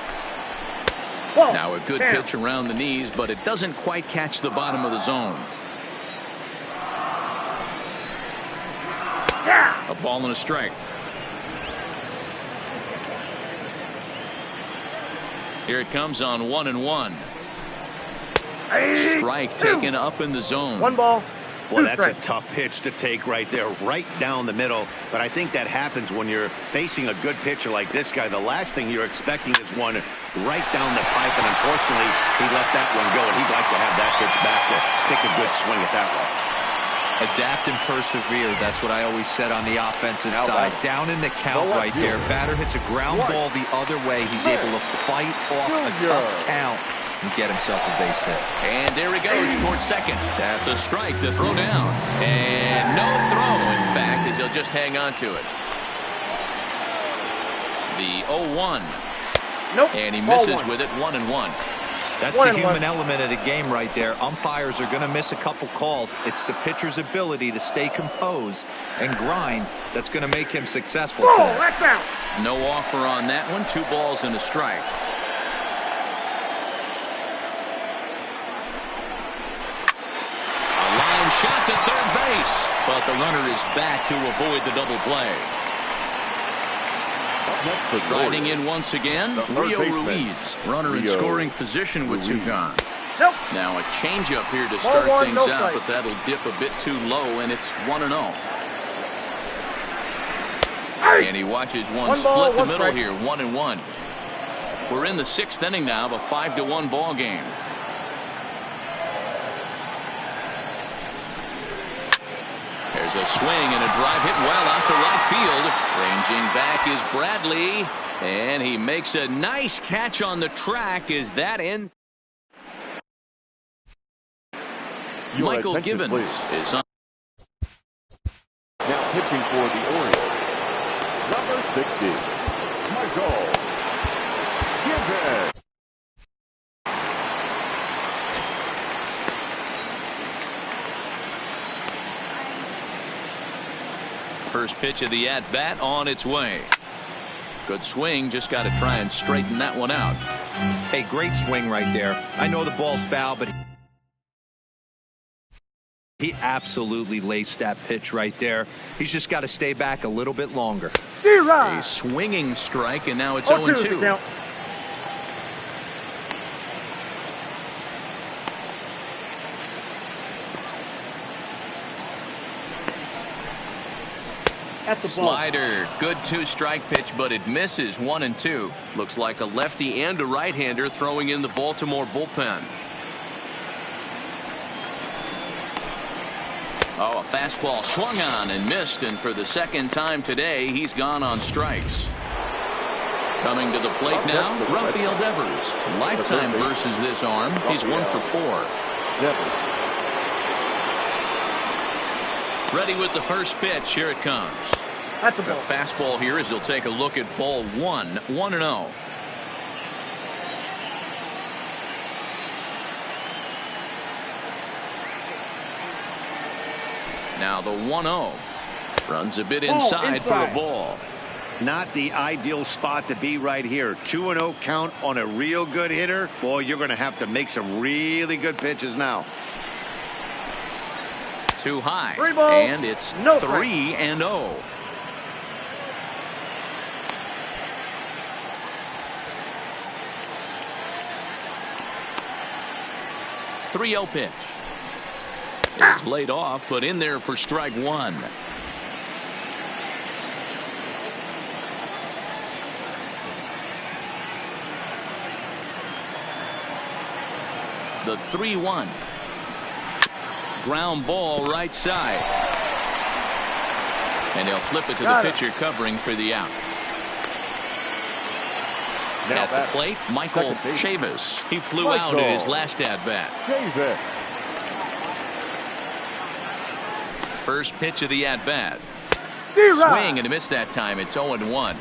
Now a good pitch around the knees, but it doesn't quite catch the bottom of the zone. A ball and a strike. Here it comes on 1-1. Strike taken up in the zone. 1 ball. Well, that's a tough pitch to take right there, right down the middle. But I think that happens when you're facing a good pitcher like this guy. The last thing you're expecting is one right down the pipe, and unfortunately, he let that one go, and he'd like to have that pitch back to take a good swing at that one. Adapt and persevere. That's what I always said on the offensive side. Down in the count right there. Batter hits a ground ball the other way. He's able to fight off a tough count and get himself a base hit. And there he goes towards second. That's a strike to throw down. And no throw, in fact, as he'll just hang on to it. The 0-1. Nope. And he misses with it, 1-1. That's the human element of the game right there. Umpires are going to miss a couple calls. It's the pitcher's ability to stay composed and grind that's going to make him successful today. That's out. No offer on that one. 2 balls and a strike. A line shot to third base, but the runner is back to avoid the double play. Riding in once again, Rio Ruiz. Runner in scoring position with 2 gone. Nope. Now a changeup here to start things out, but that'll dip a bit too low, and it's 1-0. And he watches one split the middle here, 1-1. We're in the 6th inning now of a 5-1 ball game. There's a swing and a drive hit well out to right field. Ranging back is Bradley, and he makes a nice catch on the track as that ends. Michael Givens is on. Now pitching for the Orioles, number 60, Michael Givens. First pitch of the at-bat on its way. Good swing, just got to try and straighten that one out. Hey, great swing right there. I know the ball's foul, but he absolutely laced that pitch right there. He's just got to stay back a little bit longer. A swinging strike, and now it's 0-2. Slider, good 2-strike pitch, but it misses. 1-2. Looks like a lefty and a right-hander throwing in the Baltimore bullpen. Oh, a fastball swung on and missed, and for the 2nd time today, he's gone on strikes. Coming to the plate now, Rafael Devers. Lifetime versus this arm. He's 1 for 4. Ready with the first pitch. Here it comes. That's a The fastball here as he'll take a look at ball 1. 1-0. Now the 1-0. Runs a bit inside for a ball. Not the ideal spot to be right here. 2-0 count on a real good hitter. Boy, you're going to have to make some really good pitches now. Too high. 3 balls, and it's no 3-0. Three-0 pitch. Is laid off, but in there for strike 1. The 3-1. Ground ball right side. And he'll flip it to the pitcher covering for the out. At the plate, Michael Chavis. He flew out in his last at-bat. First pitch of the at-bat. Swing and a miss that time. It's 0-1.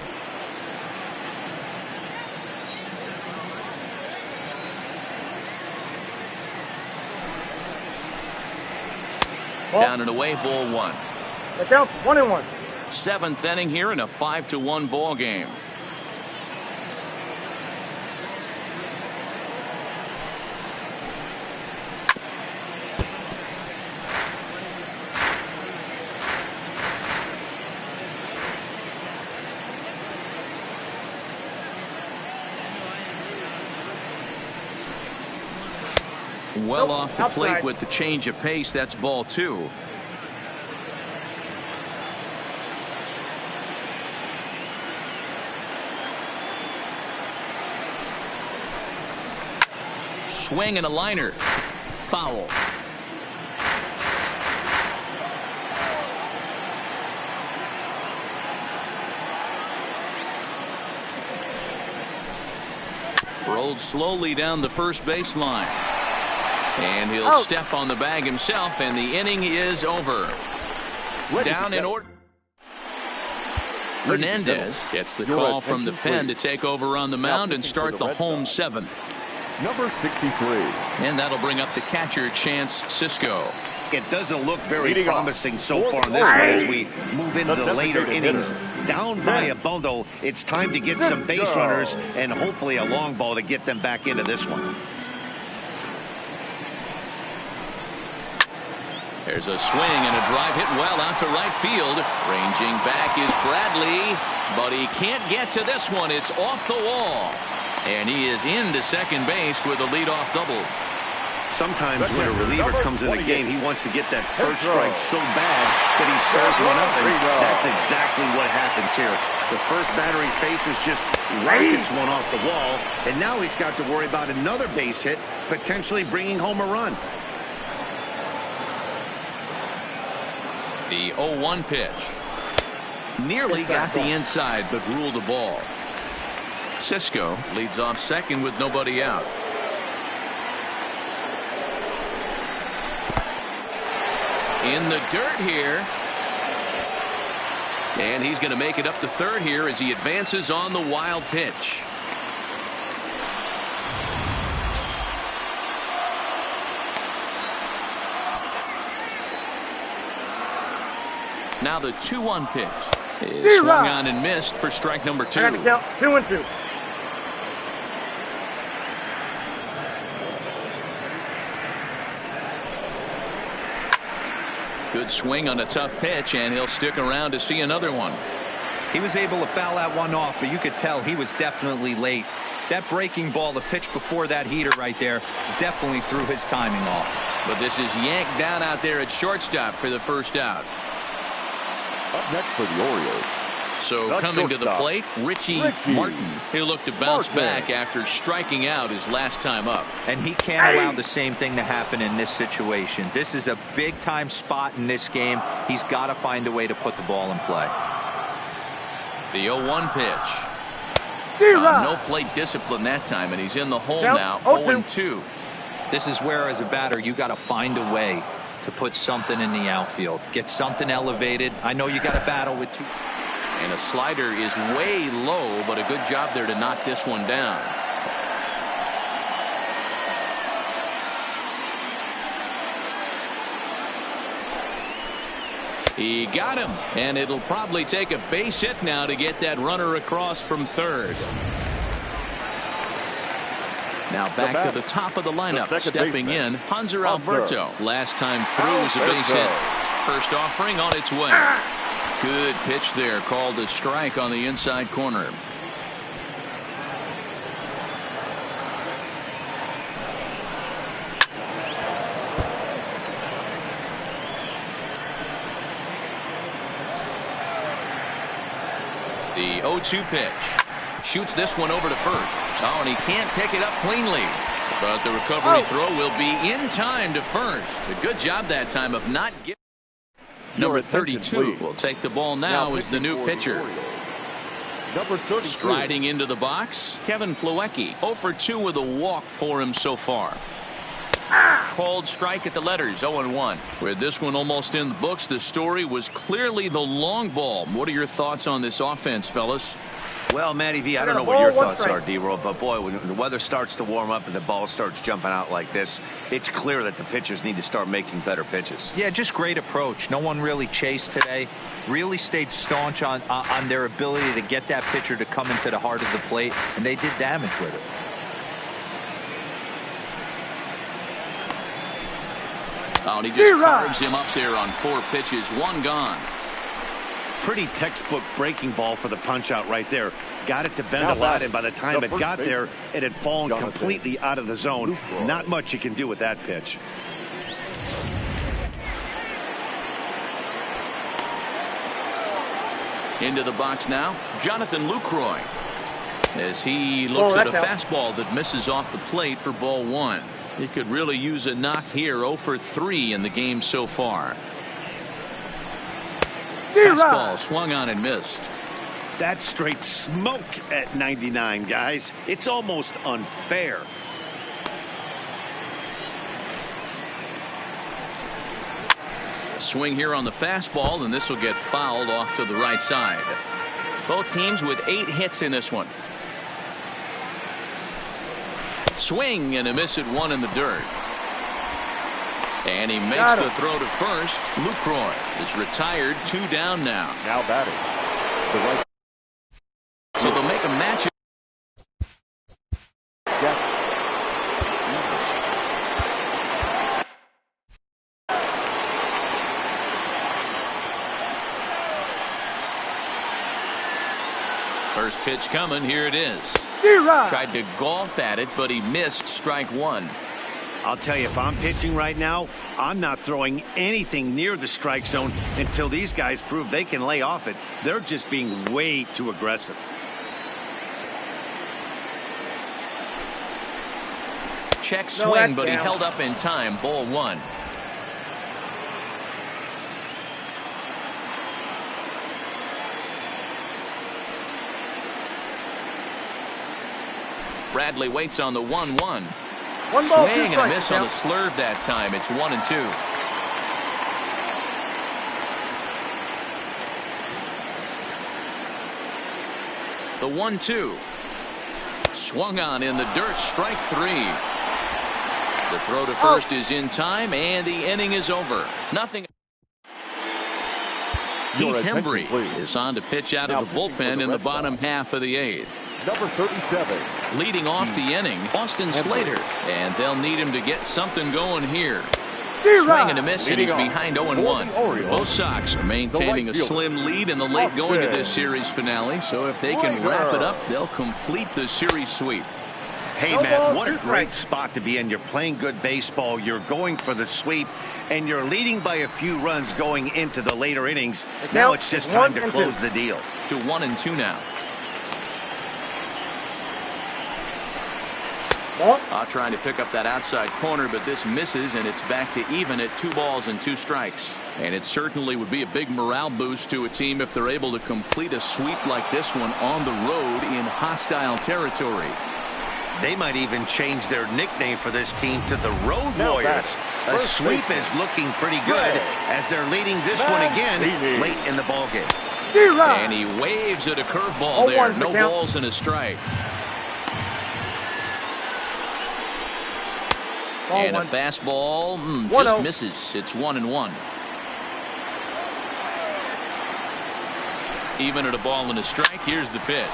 Down and away, ball 1. The count's 1-1. 7th inning here in a 5-1 ball game. Well off the plate with the change of pace. That's ball 2. Swing and a liner. Foul. Rolled slowly down the first baseline. And he'll step on the bag himself, and the inning is over. Down in order. Hernandez gets the call from the pen to take over on the mound and start the home 7th. Number 63. And that'll bring up the catcher, Chance Sisco. It doesn't look very Leading promising off, so far in this one as we move into the later innings. Down by a bundle, it's time to get some base runners and hopefully a long ball to get them back into this one. There's a swing and a drive hit well out to right field. Ranging back is Bradley, but he can't get to this one. It's off the wall. And he is into second base with a leadoff double. Sometimes when a reliever comes in the game, he wants to get that first strike so bad that he serves one up, and that's exactly what happens here. The first batter he faces just rockets one off the wall, and now he's got to worry about another base hit, potentially bringing home a run. The 0-1 pitch. Nearly got the inside, but ruled the ball. Sisco leads off second with nobody out. In the dirt here. And he's going to make it up to third here as he advances on the wild pitch. Now the 2-1 pitch is swung on and missed for strike number 2. I got to count 2-2. Good swing on a tough pitch, and he'll stick around to see another one. He was able to foul that one off, but you could tell he was definitely late. That breaking ball, the pitch before that heater right there, definitely threw his timing off. But this is yanked down out there at shortstop for the first out. Up next for the Orioles. So coming to the plate, Richie Martin. He'll look to bounce back after striking out his last time up. And he can't allow the same thing to happen in this situation. This is a big-time spot in this game. He's got to find a way to put the ball in play. The 0-1 pitch. No plate discipline that time, and he's in the hole now, 0-2. This is where, as a batter, you got to find a way to put something in the outfield. Get something elevated. I know you got to battle with two. And a slider is way low, but a good job there to knock this one down. He got him, and it'll probably take a base hit now to get that runner across from third. Now back to the top of the lineup, stepping in, Hanser Alberto. Last time through was a base hit. First offering on its way. Good pitch there, called a strike on the inside corner. The 0-2 pitch. Shoots this one over to first. Oh, and he can't pick it up cleanly. But the recovery throw will be in time to first. A good job that time of not getting. Number 32 will take the ball now as the new pitcher. Number 33. Striding into the box, Kevin Plawecki. 0 for 2 with a walk for him so far. Called strike at the letters, 0-1. With this one almost in the books, the story was clearly the long ball. What are your thoughts on this offense, fellas? Well, Matty V, I don't know what your thoughts are, D-Roll, but boy, when the weather starts to warm up and the ball starts jumping out like this, it's clear that the pitchers need to start making better pitches. Yeah, just great approach. No one really chased today. Really stayed staunch on their ability to get that pitcher to come into the heart of the plate, and they did damage with it. Oh, and he just carves him up there on 4 pitches, 1 gone. Pretty textbook breaking ball for the punch out right there. Got it to bend a lot, and by the time it got there, it had fallen completely out of the zone. Not much you can do with that pitch. Into the box now, Jonathan Lucroy, as he looks at a fastball that misses off the plate for ball 1. He could really use a knock here. 0 for 3 in the game so far. Fastball swung on and missed. That's straight smoke at 99, guys. It's almost unfair. Swing here on the fastball, and this will get fouled off to the right side. Both teams with 8 hits in this one. Swing and a miss at one in the dirt. And he makes the throw to first. Lucroy is retired. 2 down now. Now batting. The right. So they'll make a match. First pitch coming. Here it is. Tried to golf at it, but he missed strike 1. I'll tell you, if I'm pitching right now, I'm not throwing anything near the strike zone until these guys prove they can lay off it. They're just being way too aggressive. Check swing, but he held up in time. Ball 1. Bradley waits on the 1-1. One ball, swing and a miss on the slurve that time. It's 1-2. The 1-2. Swung on in the dirt. Strike 3. The throw to first is in time, and the inning is over. Nothing. Heath Hembry is on to pitch out of the bullpen in the bottom half of the 8th. Number 37. Leading off the inning, Austin Slater. And they'll need him to get something going here. Swing and a miss, and he's behind 0-1. Both Sox are maintaining a slim lead in the late going to this series finale. So if they can wrap it up, they'll complete the series sweep. Hey, Matt, what a great spot to be in. You're playing good baseball. You're going for the sweep, and you're leading by a few runs going into the later innings. Now it's just time to close the deal. To 1-2 now. Trying to pick up that outside corner, but this misses, and it's back to even at 2 balls and 2 strikes. And it certainly would be a big morale boost to a team if they're able to complete a sweep like this one on the road in hostile territory. They might even change their nickname for this team to the Road Warriors. A sweep is looking pretty good as they're leading this one again late in the ballgame. And he waves at a curveball there. No balls and a strike. And a fastball just misses. It's 1-1. Even at a ball and a strike. Here's the pitch.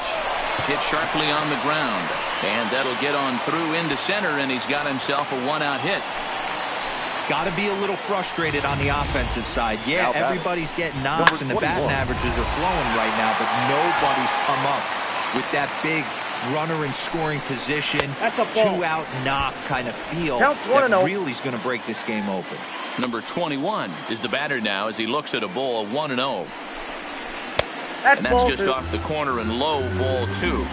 Hit sharply on the ground. And that'll get on through into center, and he's got himself a 1-out hit. Got to be a little frustrated on the offensive side. Yeah, everybody's getting knocks, and the batting averages are flowing right now, but nobody's come up with that big runner in scoring position, 2-out knock kind of feel that really is going to break this game open. Number 21 is the batter now as he looks at a ball 1-0. And that's just off the corner and low, ball 2.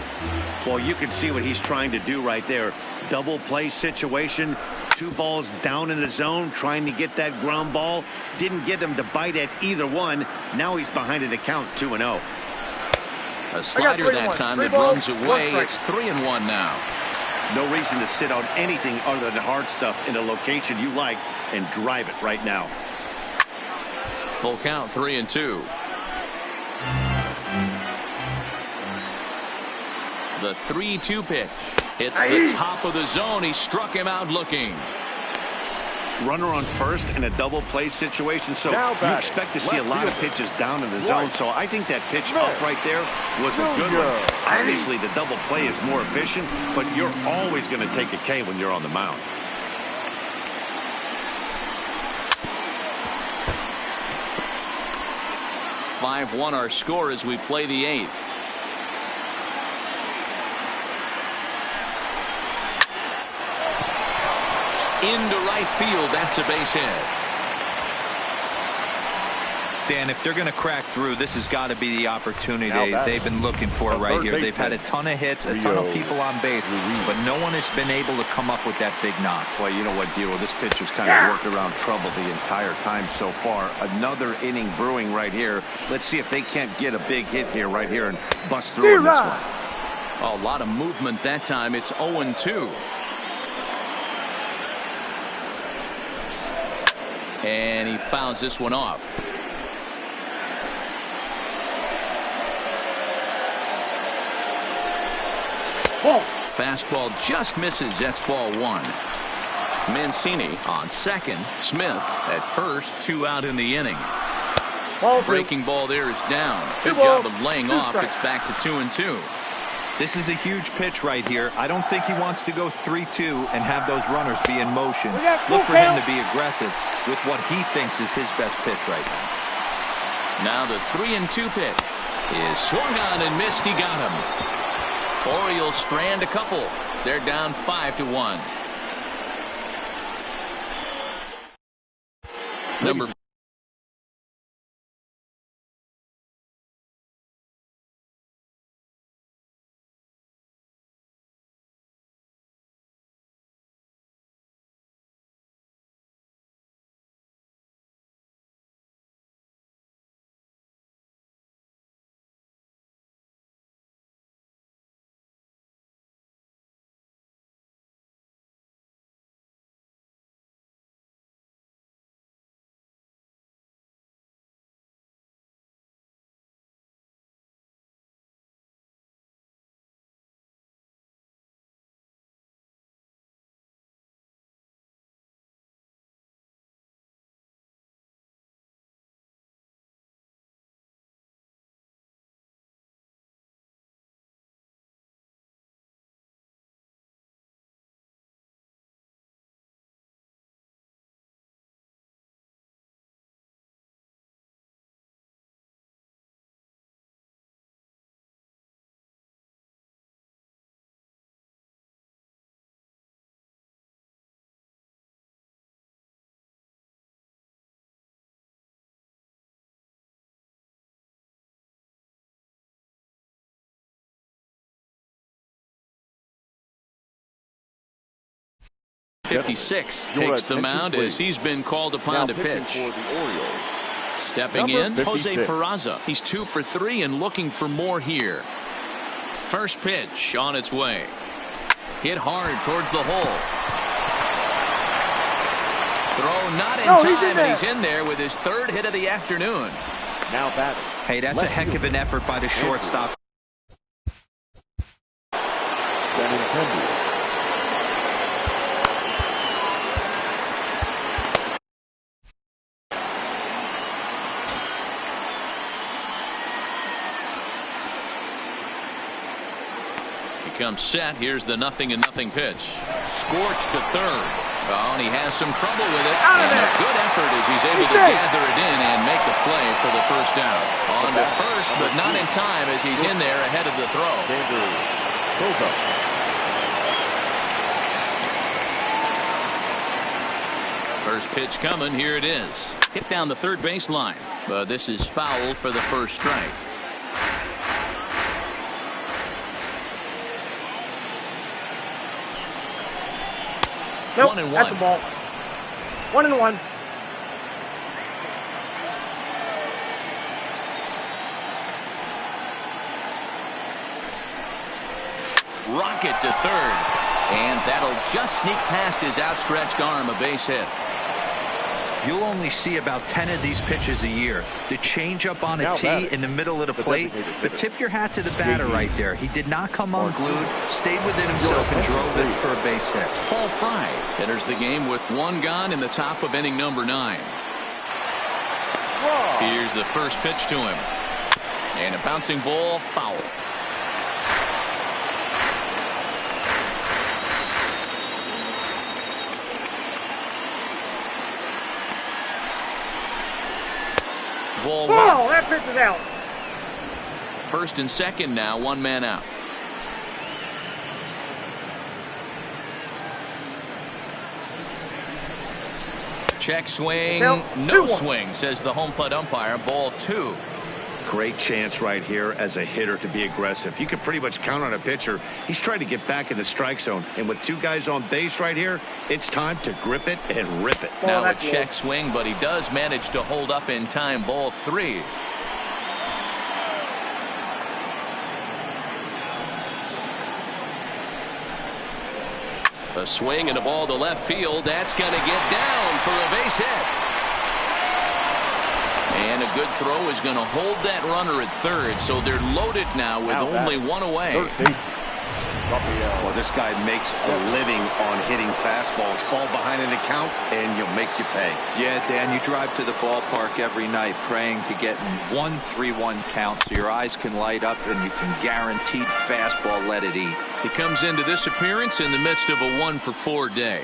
Well, you can see what he's trying to do right there. Double play situation. 2 balls down in the zone, trying to get that ground ball. Didn't get him to bite at either one. Now he's behind in the count, 2-0. A slider that time that runs away. It's 3-1 now. No reason to sit on anything other than hard stuff in a location you like and drive it right now. Full count, 3-2. The 3-2 pitch. It's the top of the zone. He struck him out looking. Runner on first in a double play situation, so you expect to see a lot of pitches down in the zone. So I think that pitch up right there was a good one. Obviously, the double play is more efficient, but you're always going to take a K when you're on the mound. (5-1) our score as we play the 8th. Into right field. That's a base hit. Dan, if they're going to crack through, this has got to be the opportunity they've been looking for right here. They've had a ton of hits, a ton of people on base, but no one has been able to come up with that big knock. Well, you know what, Dio? This pitcher's kind of worked around trouble the entire time so far. Another inning brewing right here. Let's see if they can't get a big hit here right here and bust through in this one. A lot of movement that time. It's 0-2. And he fouls this one off. Fastball just misses. That's ball one. Mancini on second. Smith at first. 2 out in the inning. Breaking ball there is down. Good job of laying off. It's back to 2-2. This is a huge pitch right here. I don't think he wants to go 3-2 and have those runners be in motion. Look for him to be aggressive with what he thinks is his best pitch right now. Now the 3-2 pitch is swung on and missed. He got him. Orioles strand a couple. They're down 5-1. Number '56 takes the mound as he's been called upon to pitch. Stepping in, Jose Peraza. He's 2 for 3 and looking for more here. First pitch on its way. Hit hard towards the hole. Throw not in time, and he's in there with his 3rd hit of the afternoon. Now batting. Hey, that's a heck of an effort by the shortstop. Comes set. Here's the 0-0 pitch. Scorched to third. Oh, and he has some trouble with it. And a good effort as he's able to gather it in and make the play for the first down. On to first, but not in time as he's in there ahead of the throw. First pitch coming. Here it is. Hit down the third baseline. But this is foul for the first strike. Nope, 1-1. that's the ball. 1-1. Rocket to third. And that'll just sneak past his outstretched arm, a base hit. You'll only see about 10 of these pitches a year. The changeup on a tee in the middle of the plate. But tip your hat to the batter right there. He did not come unglued, stayed within himself, and drove it for a base hit. Paul Fry enters the game with 1 gone in the top of inning number 9. Here's the first pitch to him. And a bouncing ball, foul. Ball Oh, that pitch is out. First and second now, 1 man out. Check swing, no swing, says the home plate umpire. Ball 2. Great chance right here as a hitter to be aggressive. You can pretty much count on a pitcher. He's trying to get back in the strike zone. And with 2 guys on base right here, it's time to grip it and rip it. Now a check swing, but he does manage to hold up in time. Ball 3. A swing and a ball to left field. That's going to get down for a base hit. And a good throw is going to hold that runner at third. So they're loaded now with only 1 away. Well, this guy makes a living on hitting fastballs. Fall behind in the count, and you'll make you pay. Yeah, Dan, you drive to the ballpark every night praying to get 1-3-1 count so your eyes can light up and you can guaranteed fastball let it eat. He comes into this appearance in the midst of a 1-for-4 day.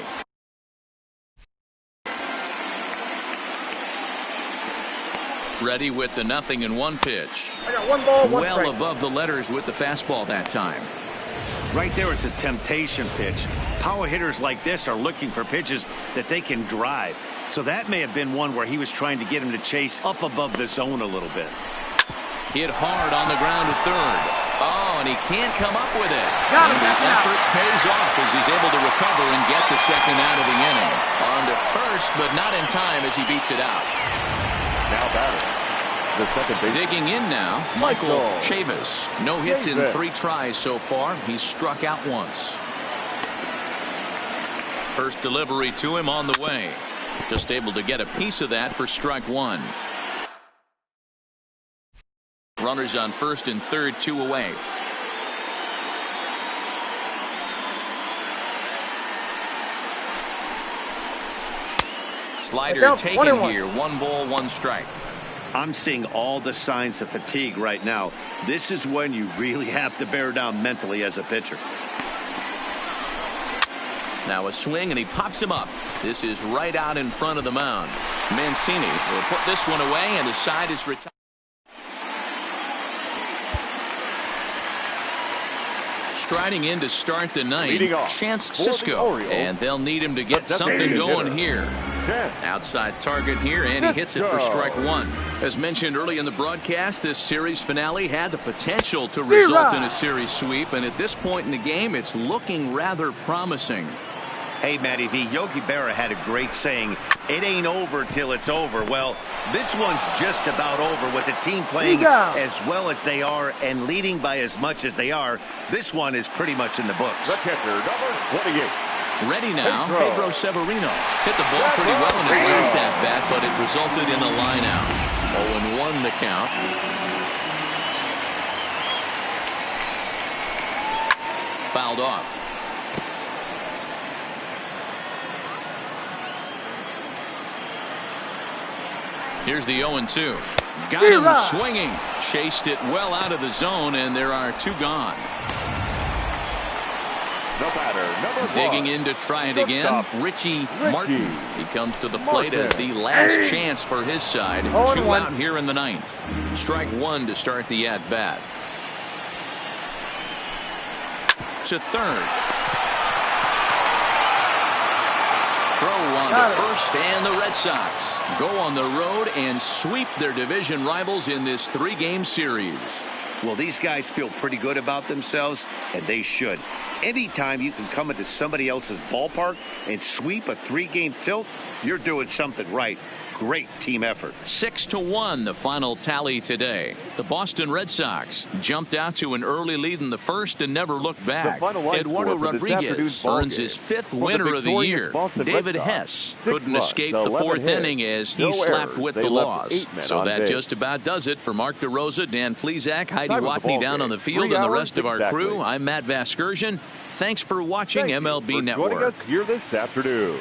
Ready with the 0-1 pitch. I got 1 ball, 1 well strike. above the letters with the fastball that time. Right there is a temptation pitch. Power hitters like this are looking for pitches that they can drive. So that may have been one where he was trying to get him to chase up above the zone a little bit. Hit hard on the ground to third. Oh, and he can't come up with it. Got him, And the got him. effort pays off as he's able to recover and get the second out of the inning. On to first, but not in time as he beats it out. Now batter, the second baseman. Digging in now, Michael Michael Chavis. No hits in Chavis. 3 tries so far. He's struck out once. First delivery to him on the way. Just able to get a piece of that for strike 1. Runners on first and third, 2 away. Slider Down, taken 1-1. here. 1 ball, 1 strike. I'm seeing all the signs of fatigue right now. This is when you really have to bear down mentally as a pitcher. Now a swing, and he pops him up. This is right out in front of the mound. Mancini will put this one away, and the side is retired. Striding in to start the Leading ninth, off Chance for the Sisco, Orioles, and they'll need him to get the something designated going hitter, here. Chance Outside target here, and he hits it for Sisco. strike 1. As mentioned early in the broadcast, this series finale had the potential to result in a series sweep, and at this point in the game, it's looking rather promising. Hey, Matty V, Yogi Berra had a great saying, it ain't over till it's over. Well, this one's just about over with the team playing as well as they are and leading by as much as they are. This one is pretty much in the books. The catcher, number 28. Ready now, Pedro. Pedro Severino. Hit the ball pretty well in his last at-bat, but it resulted in a line out. 0-1 the count. Fouled off. Here's the 0-2. Got him swinging. Chased it well out of the zone, and there are 2 gone. The batter, number 1. Digging in to try it again, Shortstop, Richie Martin. He comes to the plate Martin. as the last chance for his side. 2 out here in the ninth. Strike 1 to start the at-bat. To third. Throw on to first, and the Red Sox go on the road and sweep their division rivals in this 3-game series. Well, these guys feel pretty good about themselves, and they should. Anytime you can come into somebody else's ballpark and sweep a 3-game tilt, you're doing something right. Great team effort. 6-1 the final tally today. The Boston Red Sox jumped out to an early lead in the first and never looked back. Eduardo Rodriguez earns his 5th winner of the year. David Hess couldn't escape the 4th inning as he slapped with the loss. So that just about does it for Mark DeRosa, Dan Plesac, Heidi Watney down on the field, and the rest of our crew. I'm Matt Vasgersian. Thanks for watching MLB Network. Joining us here this afternoon.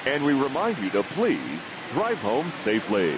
And we remind you to please drive home safely.